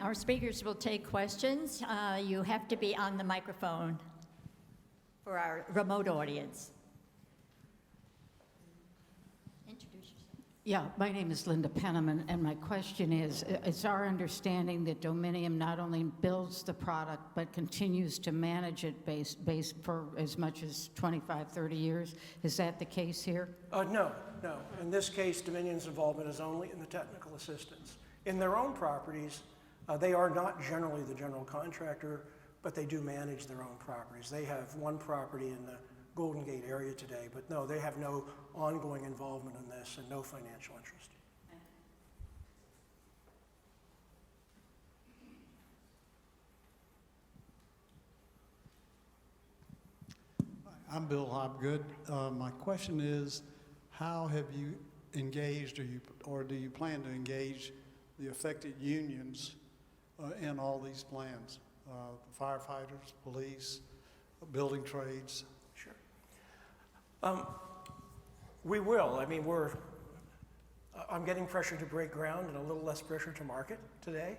Our speakers will take questions. You have to be on the microphone for our remote audience. Yeah, my name is Linda Penniman, and my question is, it's our understanding that Dominium not only builds the product, but continues to manage it based for as much as 25, 30 years. Is that the case here? No. In this case, Dominion's involvement is only in the technical assistance. In their own properties, they are not generally the general contractor, but they do manage their own properties. They have one property in the Golden Gate area today, but no, they have no ongoing involvement in this and no financial interest. I'm Bill Hobgood. My question is, how have you engaged, or do you plan to engage the affected unions in all these plans? Firefighters, police, building trades? Sure. We will. I mean, I'm getting pressure to break ground and a little less pressure to market today.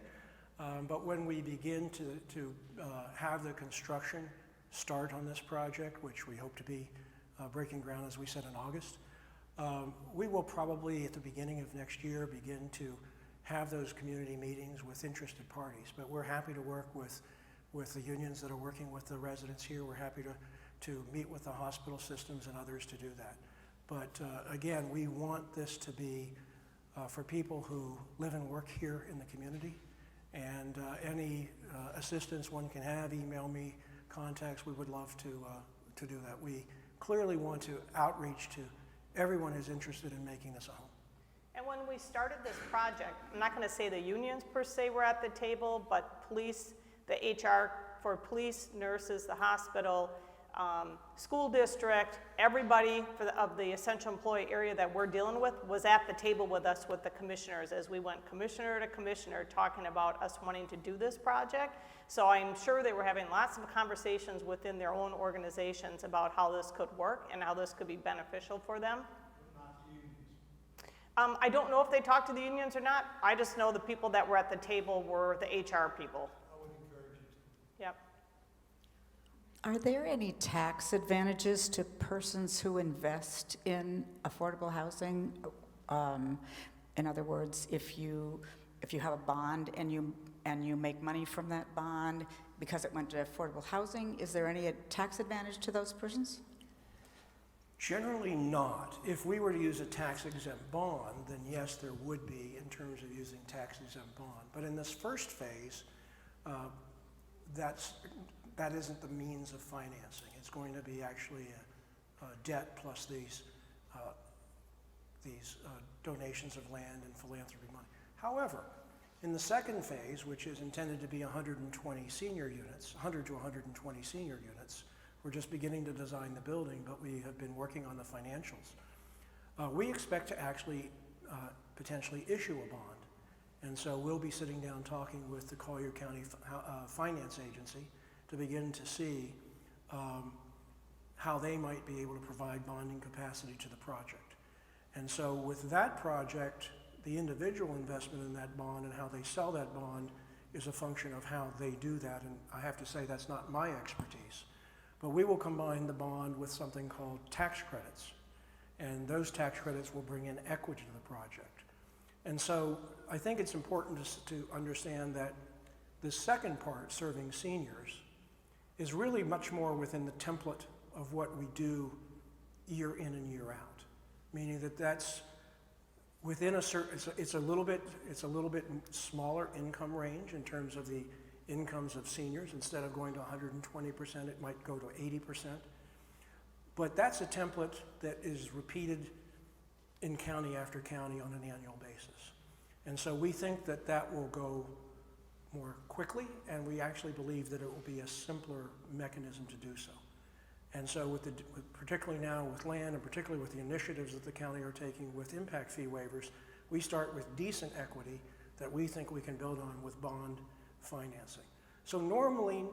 But when we begin to have the construction start on this project, which we hope to be breaking ground, as we said, in August, we will probably at the beginning of next year begin to have those community meetings with interested parties. But we're happy to work with the unions that are working with the residents here. We're happy to meet with the hospital systems and others to do that. But again, we want this to be for people who live and work here in the community. And any assistance one can have, email me, contacts, we would love to do that. We clearly want to outreach to everyone who's interested in making this a home. And when we started this project, I'm not going to say the unions per se were at the table, but police, the HR for police, nurses, the hospital, school district, everybody of the essential employee area that we're dealing with was at the table with us with the commissioners as we went commissioner to commissioner talking about us wanting to do this project. So I'm sure they were having lots of conversations within their own organizations about how this could work and how this could be beneficial for them. I don't know if they talked to the unions or not. I just know the people that were at the table were the HR people. I would encourage you to. Yep. Are there any tax advantages to persons who invest in affordable housing? In other words, if you have a bond and you make money from that bond because it went to affordable housing, is there any tax advantage to those persons? Generally not. If we were to use a tax-exempt bond, then yes, there would be in terms of using tax-exempt bond. But in this first phase, that isn't the means of financing. It's going to be actually a debt plus these donations of land and philanthropy money. However, in the second phase, which is intended to be 100 to 120 senior units, we're just beginning to design the building, but we have been working on the financials. We expect to actually potentially issue a bond. And so we'll be sitting down talking with the Collier County Finance Agency to begin to see how they might be able to provide bonding capacity to the project. And so with that project, the individual investment in that bond and how they sell that bond is a function of how they do that. And I have to say that's not my expertise. But we will combine the bond with something called tax credits. And those tax credits will bring in equity to the project. And so I think it's important to understand that the second part, serving seniors, is really much more within the template of what we do year in and year out. Meaning that that's within a certain, it's a little bit smaller income range in terms of the incomes of seniors. Instead of going to 120%, it might go to 80%. But that's a template that is repeated in county after county on an annual basis. And so we think that that will go more quickly, and we actually believe that it will be a simpler mechanism to do so. And so particularly now with land, and particularly with the initiatives that the county are taking with impact fee waivers, we start with decent equity that we think we can build on with bond financing. So normally,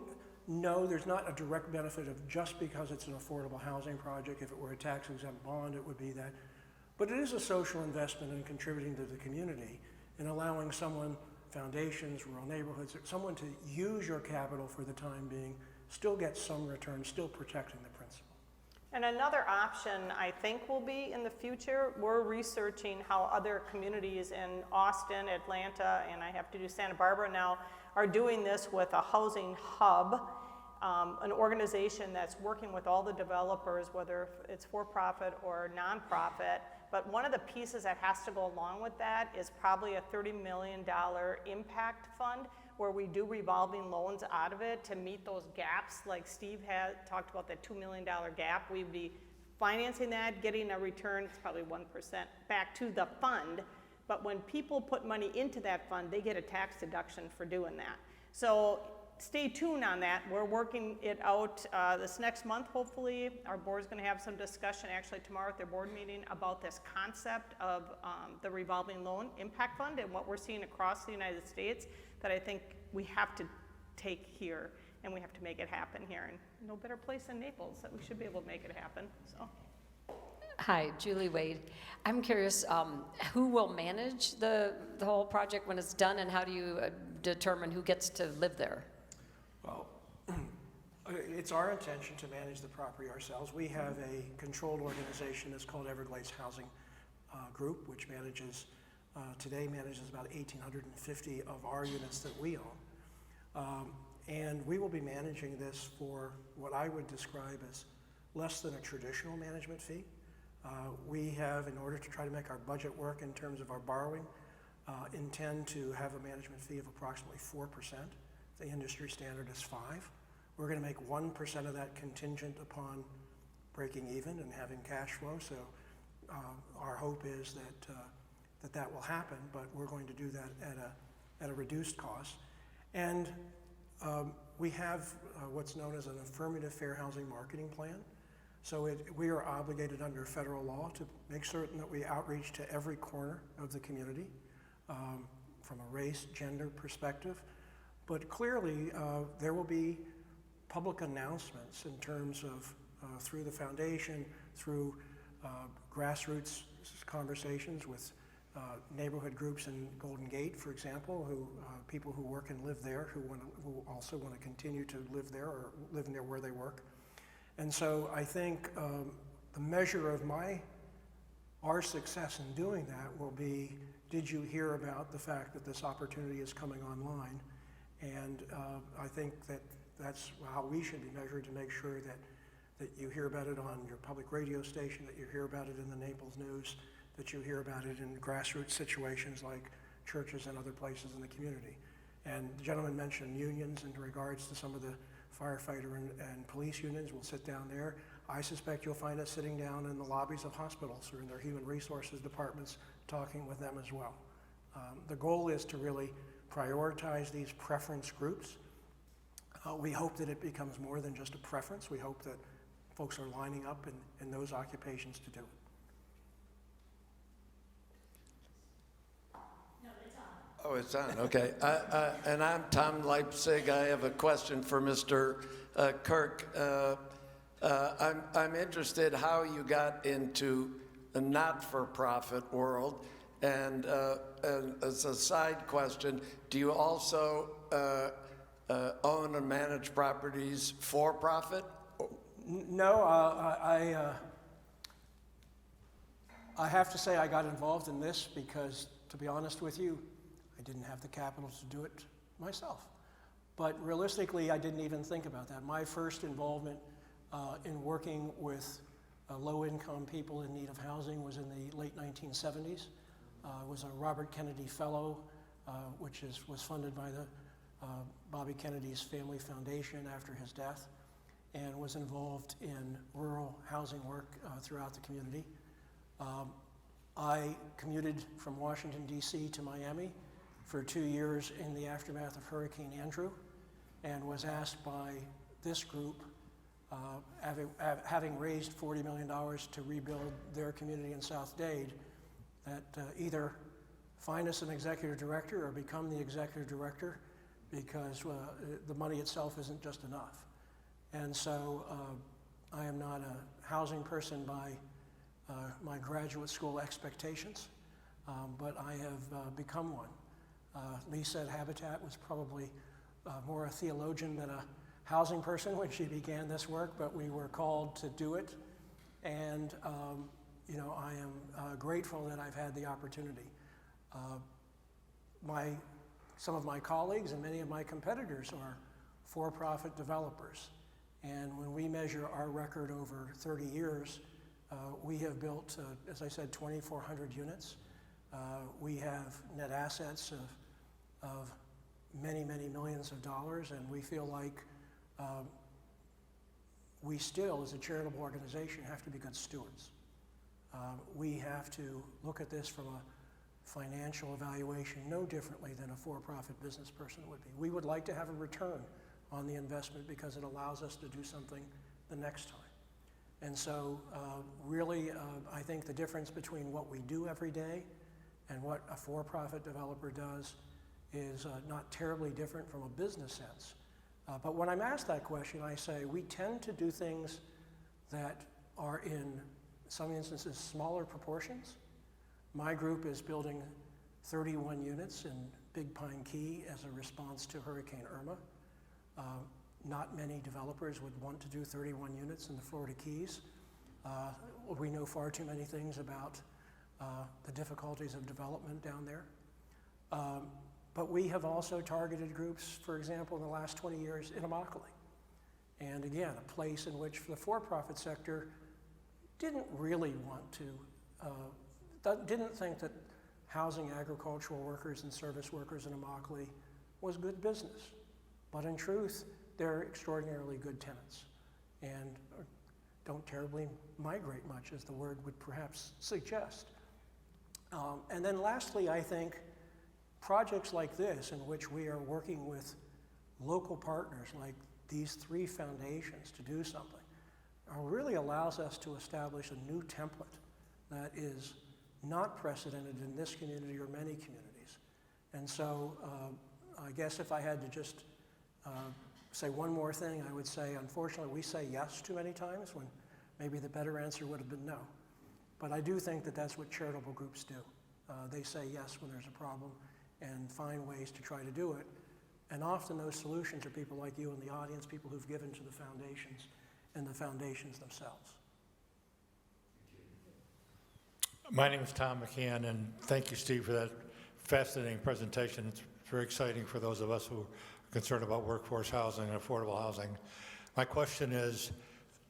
no, there's not a direct benefit of just because it's an affordable housing project. If it were a tax-exempt bond, it would be that. But it is a social investment in contributing to the community and allowing someone, foundations, rural neighborhoods, someone to use your capital for the time being, still get some return, still protecting the principal. And another option, I think, will be in the future, we're researching how other communities in Austin, Atlanta, and I have to do Santa Barbara now, are doing this with a housing hub, an organization that's working with all the developers, whether it's for-profit or nonprofit. But one of the pieces that has to go along with that is probably a $30 million impact fund, where we do revolving loans out of it to meet those gaps. Like Steve had talked about that $2 million gap. We'd be financing that, getting a return, it's probably 1% back to the fund. But when people put money into that fund, they get a tax deduction for doing that. So stay tuned on that. We're working it out this next month, hopefully. Our board's gonna have some discussion actually tomorrow at their board meeting about this concept of the revolving loan impact fund and what we're seeing across the United States that I think we have to take here and we have to make it happen here. And no better place than Naples that we should be able to make it happen, so. Hi, Julie Wade. I'm curious, who will manage the whole project when it's done, and how do you determine who gets to live there? Well, it's our intention to manage the property ourselves. We have a controlled organization that's called Everglades Housing Group, which manages, today manages about 1,850 of our units that we own. And we will be managing this for what I would describe as less than a traditional management fee. We have, in order to try to make our budget work in terms of our borrowing, intend to have a management fee of approximately 4%. The industry standard is 5%. We're going to make 1% of that contingent upon breaking even and having cash flow. So our hope is that that will happen, but we're going to do that at a reduced cost. And we have what's known as an affirmative fair housing marketing plan. So we are obligated under federal law to make certain that we outreach to every corner of the community from a race, gender perspective. But clearly, there will be public announcements in terms of through the foundation, through grassroots conversations with neighborhood groups in Golden Gate, for example, who people who work and live there, who also want to continue to live there or live near where they work. And so I think the measure of our success in doing that will be, did you hear about the fact that this opportunity is coming online? And I think that's how we should be measured, to make sure that you hear about it on your public radio station, that you hear about it in the Naples News, that you hear about it in grassroots situations like churches and other places in the community. And the gentleman mentioned unions in regards to some of the firefighter and police unions. We'll sit down there. I suspect you'll find us sitting down in the lobbies of hospitals or in their human resources departments talking with them as well. The goal is to really prioritize these preference groups. We hope that it becomes more than just a preference. We hope that folks are lining up in those occupations to do it. Oh, it's on, okay. And I'm Tom Leipzig. I have a question for Mr. Kirk. I'm interested how you got into the not-for-profit world. And as a side question, do you also own and manage properties for profit? No, I have to say I got involved in this because, to be honest with you, I didn't have the capital to do it myself. But realistically, I didn't even think about that. My first involvement in working with low-income people in need of housing was in the late 1970s. I was a Robert Kennedy Fellow, which was funded by the Bobby Kennedy's Family Foundation after his death, and was involved in rural housing work throughout the community. I commuted from Washington, D.C. to Miami for 2 years in the aftermath of Hurricane Andrew, and was asked by this group, having raised $40 million to rebuild their community in South Dade, that either find us an executive director or become the executive director, because the money itself isn't just enough. And so I am not a housing person by my graduate school expectations, but I have become one. Lisa at Habitat was probably more a theologian than a housing person when she began this work, but we were called to do it. And, you know, I am grateful that I've had the opportunity. Some of my colleagues and many of my competitors are for-profit developers. And when we measure our record over 30 years, we have built, as I said, 2,400 units. We have net assets of many, many millions of dollars, and we feel like we still, as a charitable organization, have to be good stewards. We have to look at this from a financial evaluation no differently than a for-profit business person would be. We would like to have a return on the investment because it allows us to do something the next time. And so really, I think the difference between what we do every day and what a for-profit developer does is not terribly different from a business sense. But when I'm asked that question, I say we tend to do things that are in some instances smaller proportions. My group is building 31 units in Big Pine Key as a response to Hurricane Irma. Not many developers would want to do 31 units in the Florida Keys. We know far too many things about the difficulties of development down there. But we have also targeted groups, for example, in the last 20 years in Immokalee. And again, a place in which the for-profit sector didn't really want to, didn't think that housing agricultural workers and service workers in Immokalee was good business. But in truth, they're extraordinarily good tenants and don't terribly migrate much, as the word would perhaps suggest. And then lastly, I think projects like this, in which we are working with local partners like these three foundations to do something, really allows us to establish a new template that is not precedented in this community or many communities. And so I guess if I had to just say one more thing, I would say, unfortunately, we say yes too many times when maybe the better answer would have been no. But I do think that that's what charitable groups do. They say yes when there's a problem and find ways to try to do it. And often those solutions are people like you in the audience, people who've given to the foundations and the foundations themselves. My name is Tom McCann, and thank you, Steve, for that fascinating presentation. It's very exciting for those of us who are concerned about workforce housing and affordable housing. My question is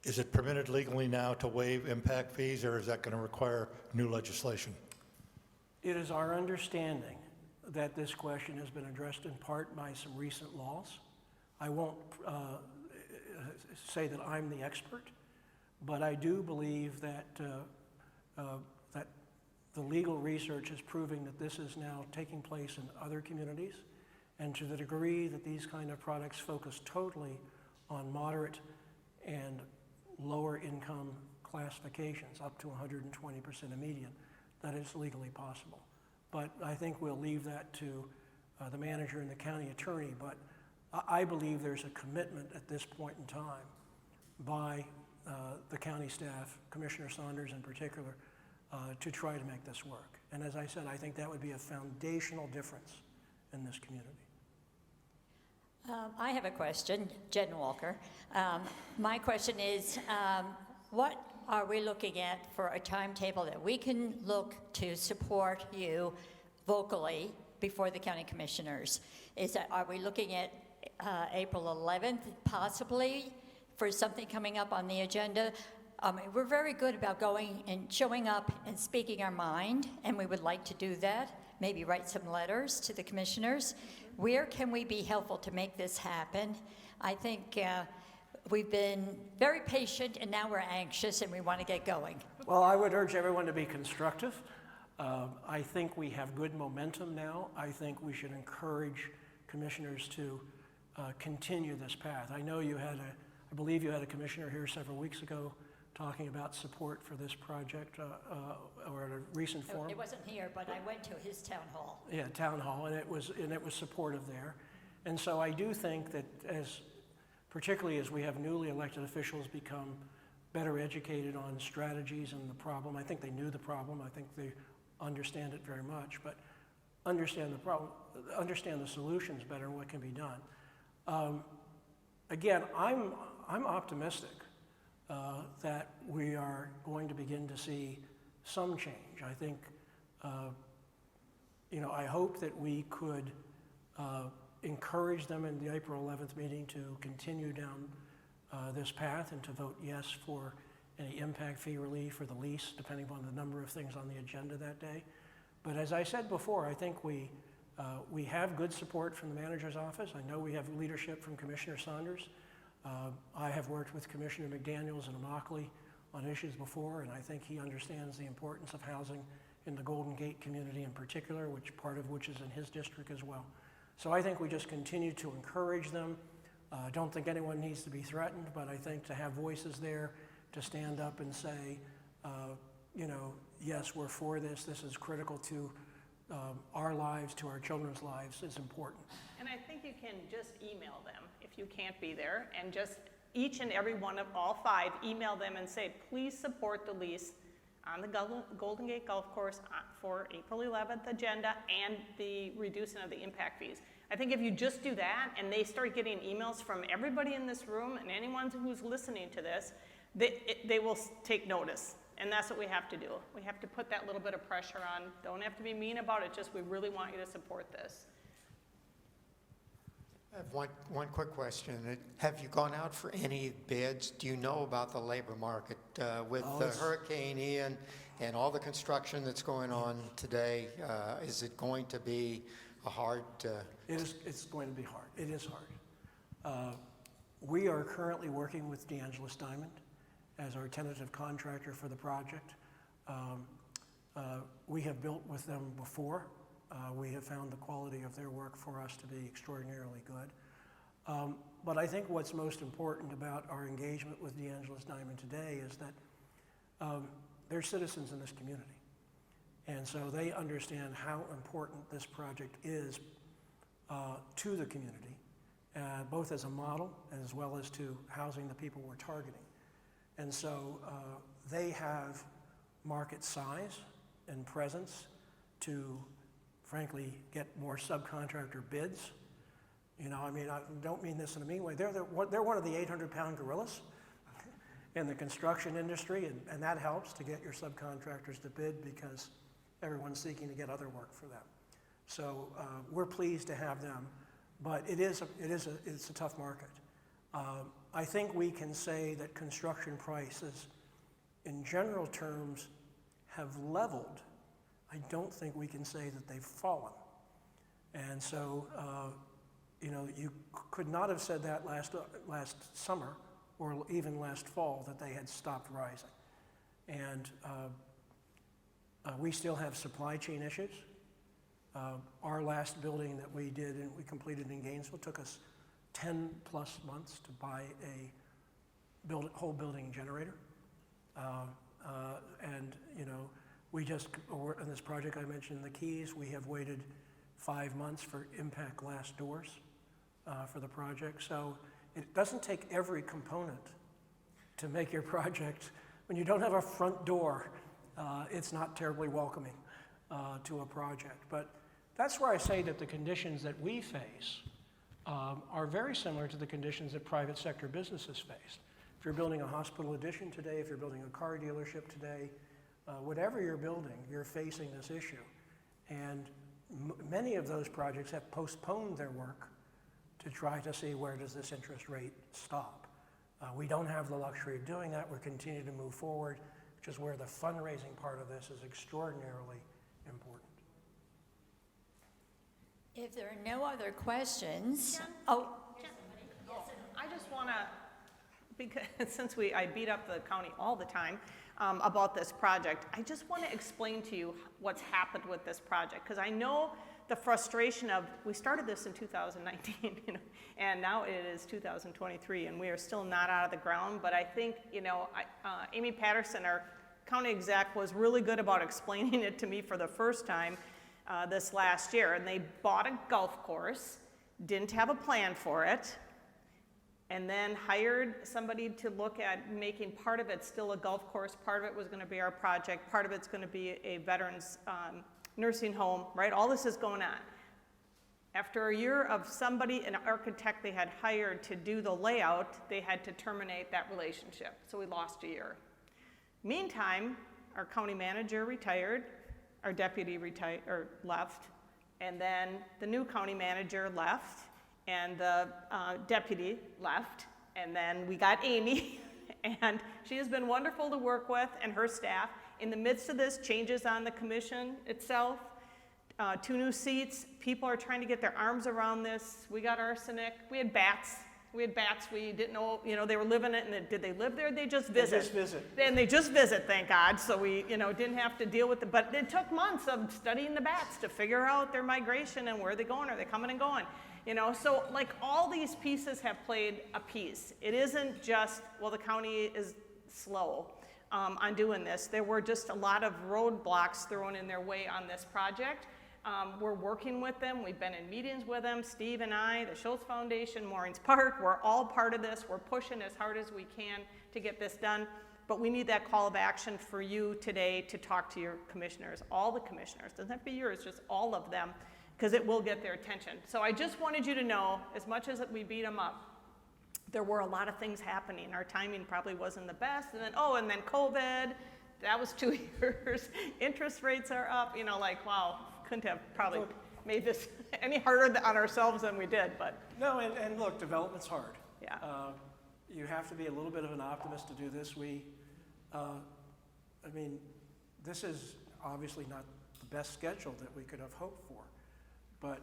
it permitted legally now to waive impact fees, or is that going to require new legislation? It is our understanding that this question has been addressed in part by some recent laws. I won't say that I'm the expert, but I do believe that that the legal research is proving that this is now taking place in other communities, and to the degree that these kind of products focus totally on moderate and lower income classifications, up to 120% of median, that is legally possible. But I think we'll leave that to the manager and the county attorney, but I believe there's a commitment at this point in time by the county staff, Commissioner Saunders in particular, to try to make this work. And as I said, I think that would be a foundational difference in this community. I have a question, Jen Walker. My question is, what are we looking at for a timetable that we can look to support you vocally before the county commissioners? Are we looking at April 11th, possibly, for something coming up on the agenda? We're very good about going and showing up and speaking our mind, and we would like to do that, maybe write some letters to the commissioners. Where can we be helpful to make this happen? I think we've been very patient, and now we're anxious, and we want to get going. Well, I would urge everyone to be constructive. I think we have good momentum now. I think we should encourage commissioners to continue this path. I know you had I believe you had a commissioner here several weeks ago talking about support for this project or at a recent forum. It wasn't here, but I went to his town hall. Yeah, town hall, and it was supportive there. And so I do think that particularly as we have newly elected officials become better educated on strategies and the problem, I think they knew the problem, I think they understand it very much, but understand the problem, understand the solutions better and what can be done. Again, I'm optimistic that we are going to begin to see some change. I think, I hope that we could encourage them in the April 11th meeting to continue down this path and to vote yes for any impact fee relief or the lease, depending upon the number of things on the agenda that day. But as I said before, I think we have good support from the manager's office. I know we have leadership from Commissioner Saunders. I have worked with Commissioner McDaniels and Immokalee on issues before, and I think he understands the importance of housing in the Golden Gate community in particular, part of which is in his district as well. So I think we just continue to encourage them. I don't think anyone needs to be threatened, but I think to have voices there to stand up and say, yes, we're for this. This is critical to our lives, to our children's lives, is important. And I think you can just email them if you can't be there, and just each and every one of all 5, email them and say, please support the lease on the Golden Gate Golf Course for April 11th agenda and the reducing of the impact fees. I think if you just do that and they start getting emails from everybody in this room and anyone who's listening to this, they will take notice. And that's what we have to do. We have to put that little bit of pressure on. Don't have to be mean about it, just we really want you to support this. I have one quick question. Have you gone out for any bids? Do you know about the labor market with Hurricane Ian and all the construction that's going on today? Is it going to be a hard? It's going to be hard. It is hard. We are currently working with DeAngelis Diamond as our tentative contractor for the project. We have built with them before. We have found the quality of their work for us to be extraordinarily good. But I think what's most important about our engagement with DeAngelis Diamond today is that they're citizens in this community. And so they understand how important this project is to the community, both as a model as well as to housing the people we're targeting. And so they have market size and presence to, frankly, get more subcontractor bids. I don't mean this in a mean way. They're one of the 800-pound gorillas in the construction industry, and that helps to get your subcontractors to bid because everyone's seeking to get other work for them. So we're pleased to have them, but it's a tough market. I think we can say that construction prices, in general terms, have leveled. I don't think we can say that they've fallen. And so, you could not have said that last summer or even last fall that they had stopped rising. And we still have supply chain issues. Our last building that we did and we completed in Gainesville took us 10 plus months to buy a whole building generator. We just, on this project I mentioned in the Keys, we have waited 5 months for impact glass doors for the project. So it doesn't take every component to make your project. When you don't have a front door, it's not terribly welcoming to a project. But that's where I say that the conditions that we face are very similar to the conditions that private sector businesses face. If you're building a hospital addition today, if you're building a car dealership today, whatever you're building, you're facing this issue. And many of those projects have postponed their work to try to see where does this interest rate stop. We don't have the luxury of doing that. We're continuing to move forward, which is where the fundraising part of this is extraordinarily important. If there are no other questions, Jen? oh, I just want to, because since I beat up the county all the time about this project, I just want to explain to you what's happened with this project, because I know the frustration of, we started this in 2019, and now it is 2023, and we are still not out of the ground, but I think, Amy Patterson, our county exec, was really good about explaining it to me for the first time this last year, and they bought a golf course, didn't have a plan for it, and then hired somebody to look at making part of it still a golf course, part of it was going to be our project, part of it's going to be a veterans nursing home, right? All this is going on. After a year of somebody, an architect they had hired to do the layout, they had to terminate that relationship. So we lost a year. Meantime, our county manager retired, our deputy left, and then the new county manager left, and the deputy left, and then we got Amy, and she has been wonderful to work with, and her staff. In the midst of this, changes on the commission itself, 2 new seats, people are trying to get their arms around this. We got arsenic, we had bats. We didn't know, they were living it, and did they live there? They just visit. They just visit. And they just visit, thank God, so we, didn't have to deal with it. But it took months of studying the bats to figure out their migration and where they're going, are they coming and going? So like all these pieces have played a piece. It isn't just, well, the county is slow on doing this. There were just a lot of roadblocks thrown in their way on this project. We're working with them. We've been in meetings with them, Steve and I, the Schultz Foundation, Maureen's Park. We're all part of this. We're pushing as hard as we can to get this done. But we need that call of action for you today to talk to your commissioners, all the commissioners. Doesn't have to be yours, just all of them, because it will get their attention. So I just wanted you to know, as much as we beat them up, there were a lot of things happening. Our timing probably wasn't the best. And then COVID, that was 2 years. Interest rates are up, wow. Couldn't have probably made this any harder on ourselves than we did, but. No, and look, development's hard. Yeah. You have to be a little bit of an optimist to do this. This is obviously not the best schedule that we could have hoped for, but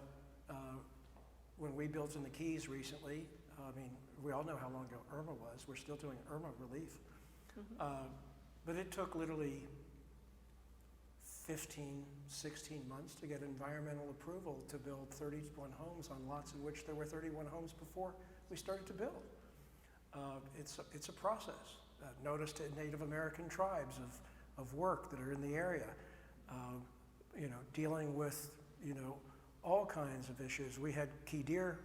when we built in the Keys recently, we all know how long ago Irma was. We're still doing Irma relief. But it took literally 15, 16 months to get environmental approval to build 31 homes on lots in which there were 31 homes before we started to build. It's a process. Notice to Native American tribes of work that are in the area, dealing with, all kinds of issues. We had key deer.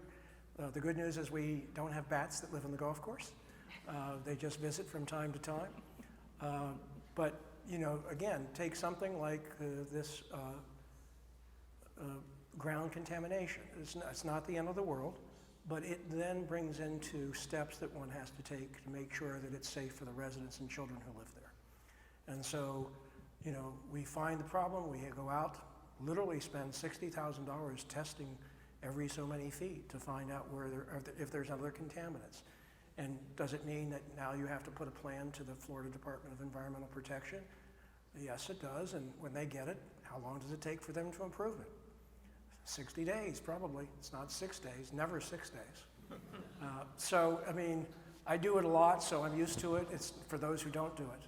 The good news is we don't have bats that live on the golf course. They just visit from time to time. But again, take something like this ground contamination. It's not the end of the world, but it then brings into steps that one has to take to make sure that it's safe for the residents and children who live there. And so, we find the problem, we go out, literally spend $60,000 testing every so many feet to find out if there's other contaminants. And does it mean that now you have to put a plan to the Florida Department of Environmental Protection? Yes, it does. And when they get it, how long does it take for them to improve it? 60 days, probably. It's not 6 days, never 6 days. I do it a lot, so I'm used to it. It's for those who don't do it.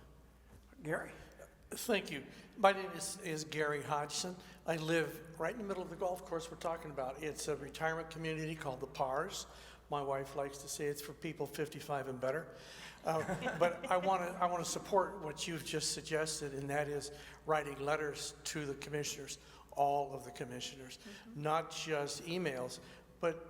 Gary? Thank you. My name is Gary Hodgson. I live right in the middle of the golf course we're talking about. It's a retirement community called the Pars. My wife likes to say it's for people 55 and better. But I want to support what you've just suggested, and that is writing letters to the commissioners, all of the commissioners, not just emails, but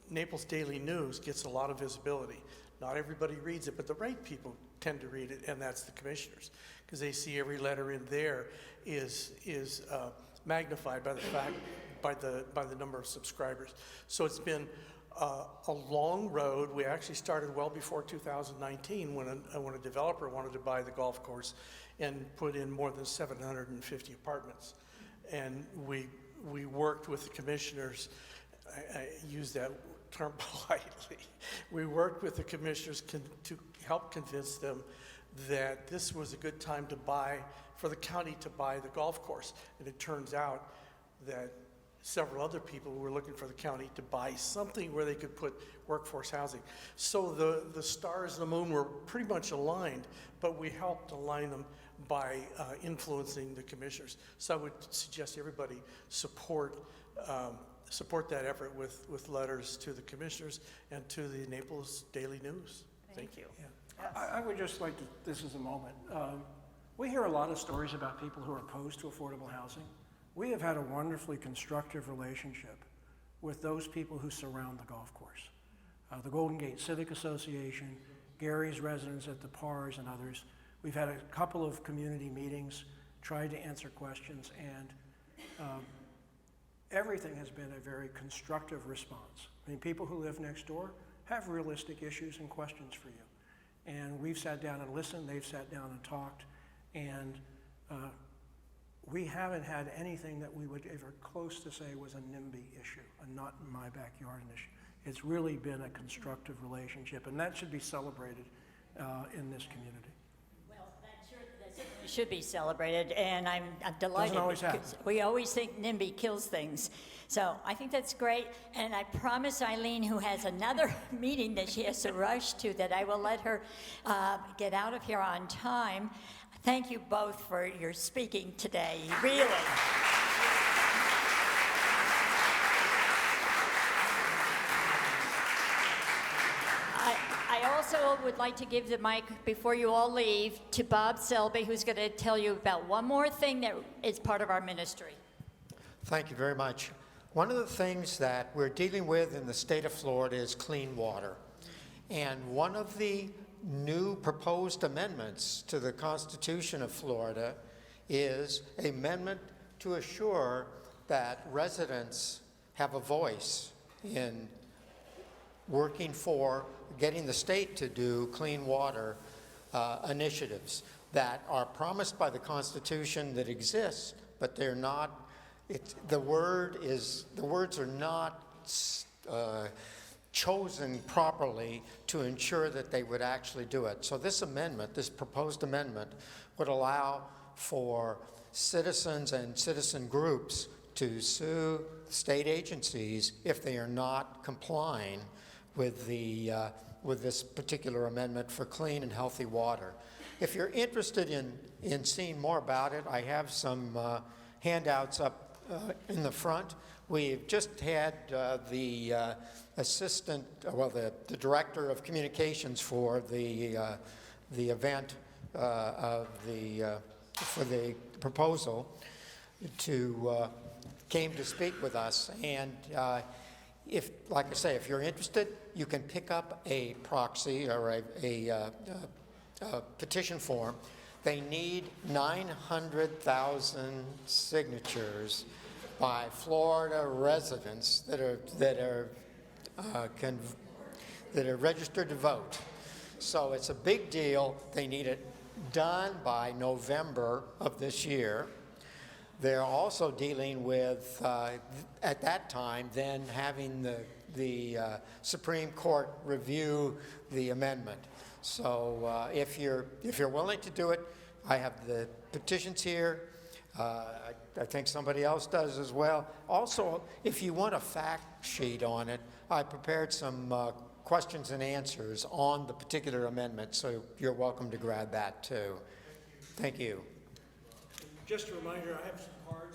Naples Daily News gets a lot of visibility. Not everybody reads it, but the right people tend to read it, and that's the commissioners, because they see every letter in there is magnified by the fact by the number of subscribers. So it's been a long road. We actually started well before 2019 when a developer wanted to buy the golf course and put in more than 750 apartments. And we worked with the commissioners. I use that term politely. We worked with the commissioners to help convince them that this was a good time for the county to buy the golf course. And it turns out that several other people were looking for the county to buy something where they could put workforce housing. So the stars and the moon were pretty much aligned, but we helped align them by influencing the commissioners. So I would suggest everybody support that effort with letters to the commissioners and to the Naples Daily News. Thank you. Yeah. Yes. I would just like to, this is a moment. We hear a lot of stories about people who are opposed to affordable housing. We have had a wonderfully constructive relationship with those people who surround the golf course. The Golden Gate Civic Association, Gary's residents at the Pars and others. We've had a couple of community meetings, tried to answer questions, and everything has been a very constructive response. I mean, people who live next door have realistic issues and questions for you. And we've sat down and listened, they've sat down and talked, and we haven't had anything that we would ever close to say was a NIMBY issue, a not in my backyard issue. It's really been a constructive relationship, and that should be celebrated in this community. Well, that certainly should be celebrated, and I'm delighted. Doesn't always happen. Because we always think NIMBY kills things. So I think that's great, and I promise Eileen, who has another meeting that she has to rush to, that I will let her get out of here on time. Thank you both for your speaking today, really. I also would like to give the mic, before you all leave, to Bob Selby, who's going to tell you about one more thing that is part of our ministry. Thank you very much. One of the things that we're dealing with in the state of Florida is clean water. And one of the new proposed amendments to the Constitution of Florida is an amendment to assure that residents have a voice in working for getting the state to do clean water initiatives that are promised by the Constitution that exist, but they're not. The words are not chosen properly to ensure that they would actually do it. So this amendment, this proposed amendment, would allow for citizens and citizen groups to sue state agencies if they are not complying with this particular amendment for clean and healthy water. If you're interested in seeing more about it, I have some handouts up in the front. We've just had the the director of communications for the event for the proposal came to speak with us, and like I say, if you're interested, you can pick up a proxy or a petition form. They need 900,000 signatures by Florida residents that are registered to vote. So it's a big deal. They need it done by November of this year. They're also dealing with, at that time, then having the Supreme Court review the amendment. So if you're willing to do it, I have the petitions here. I think somebody else does as well. Also, if you want a fact sheet on it, I prepared some questions and answers on the particular amendment, so you're welcome to grab that too. Thank you. Just a reminder, I have some cards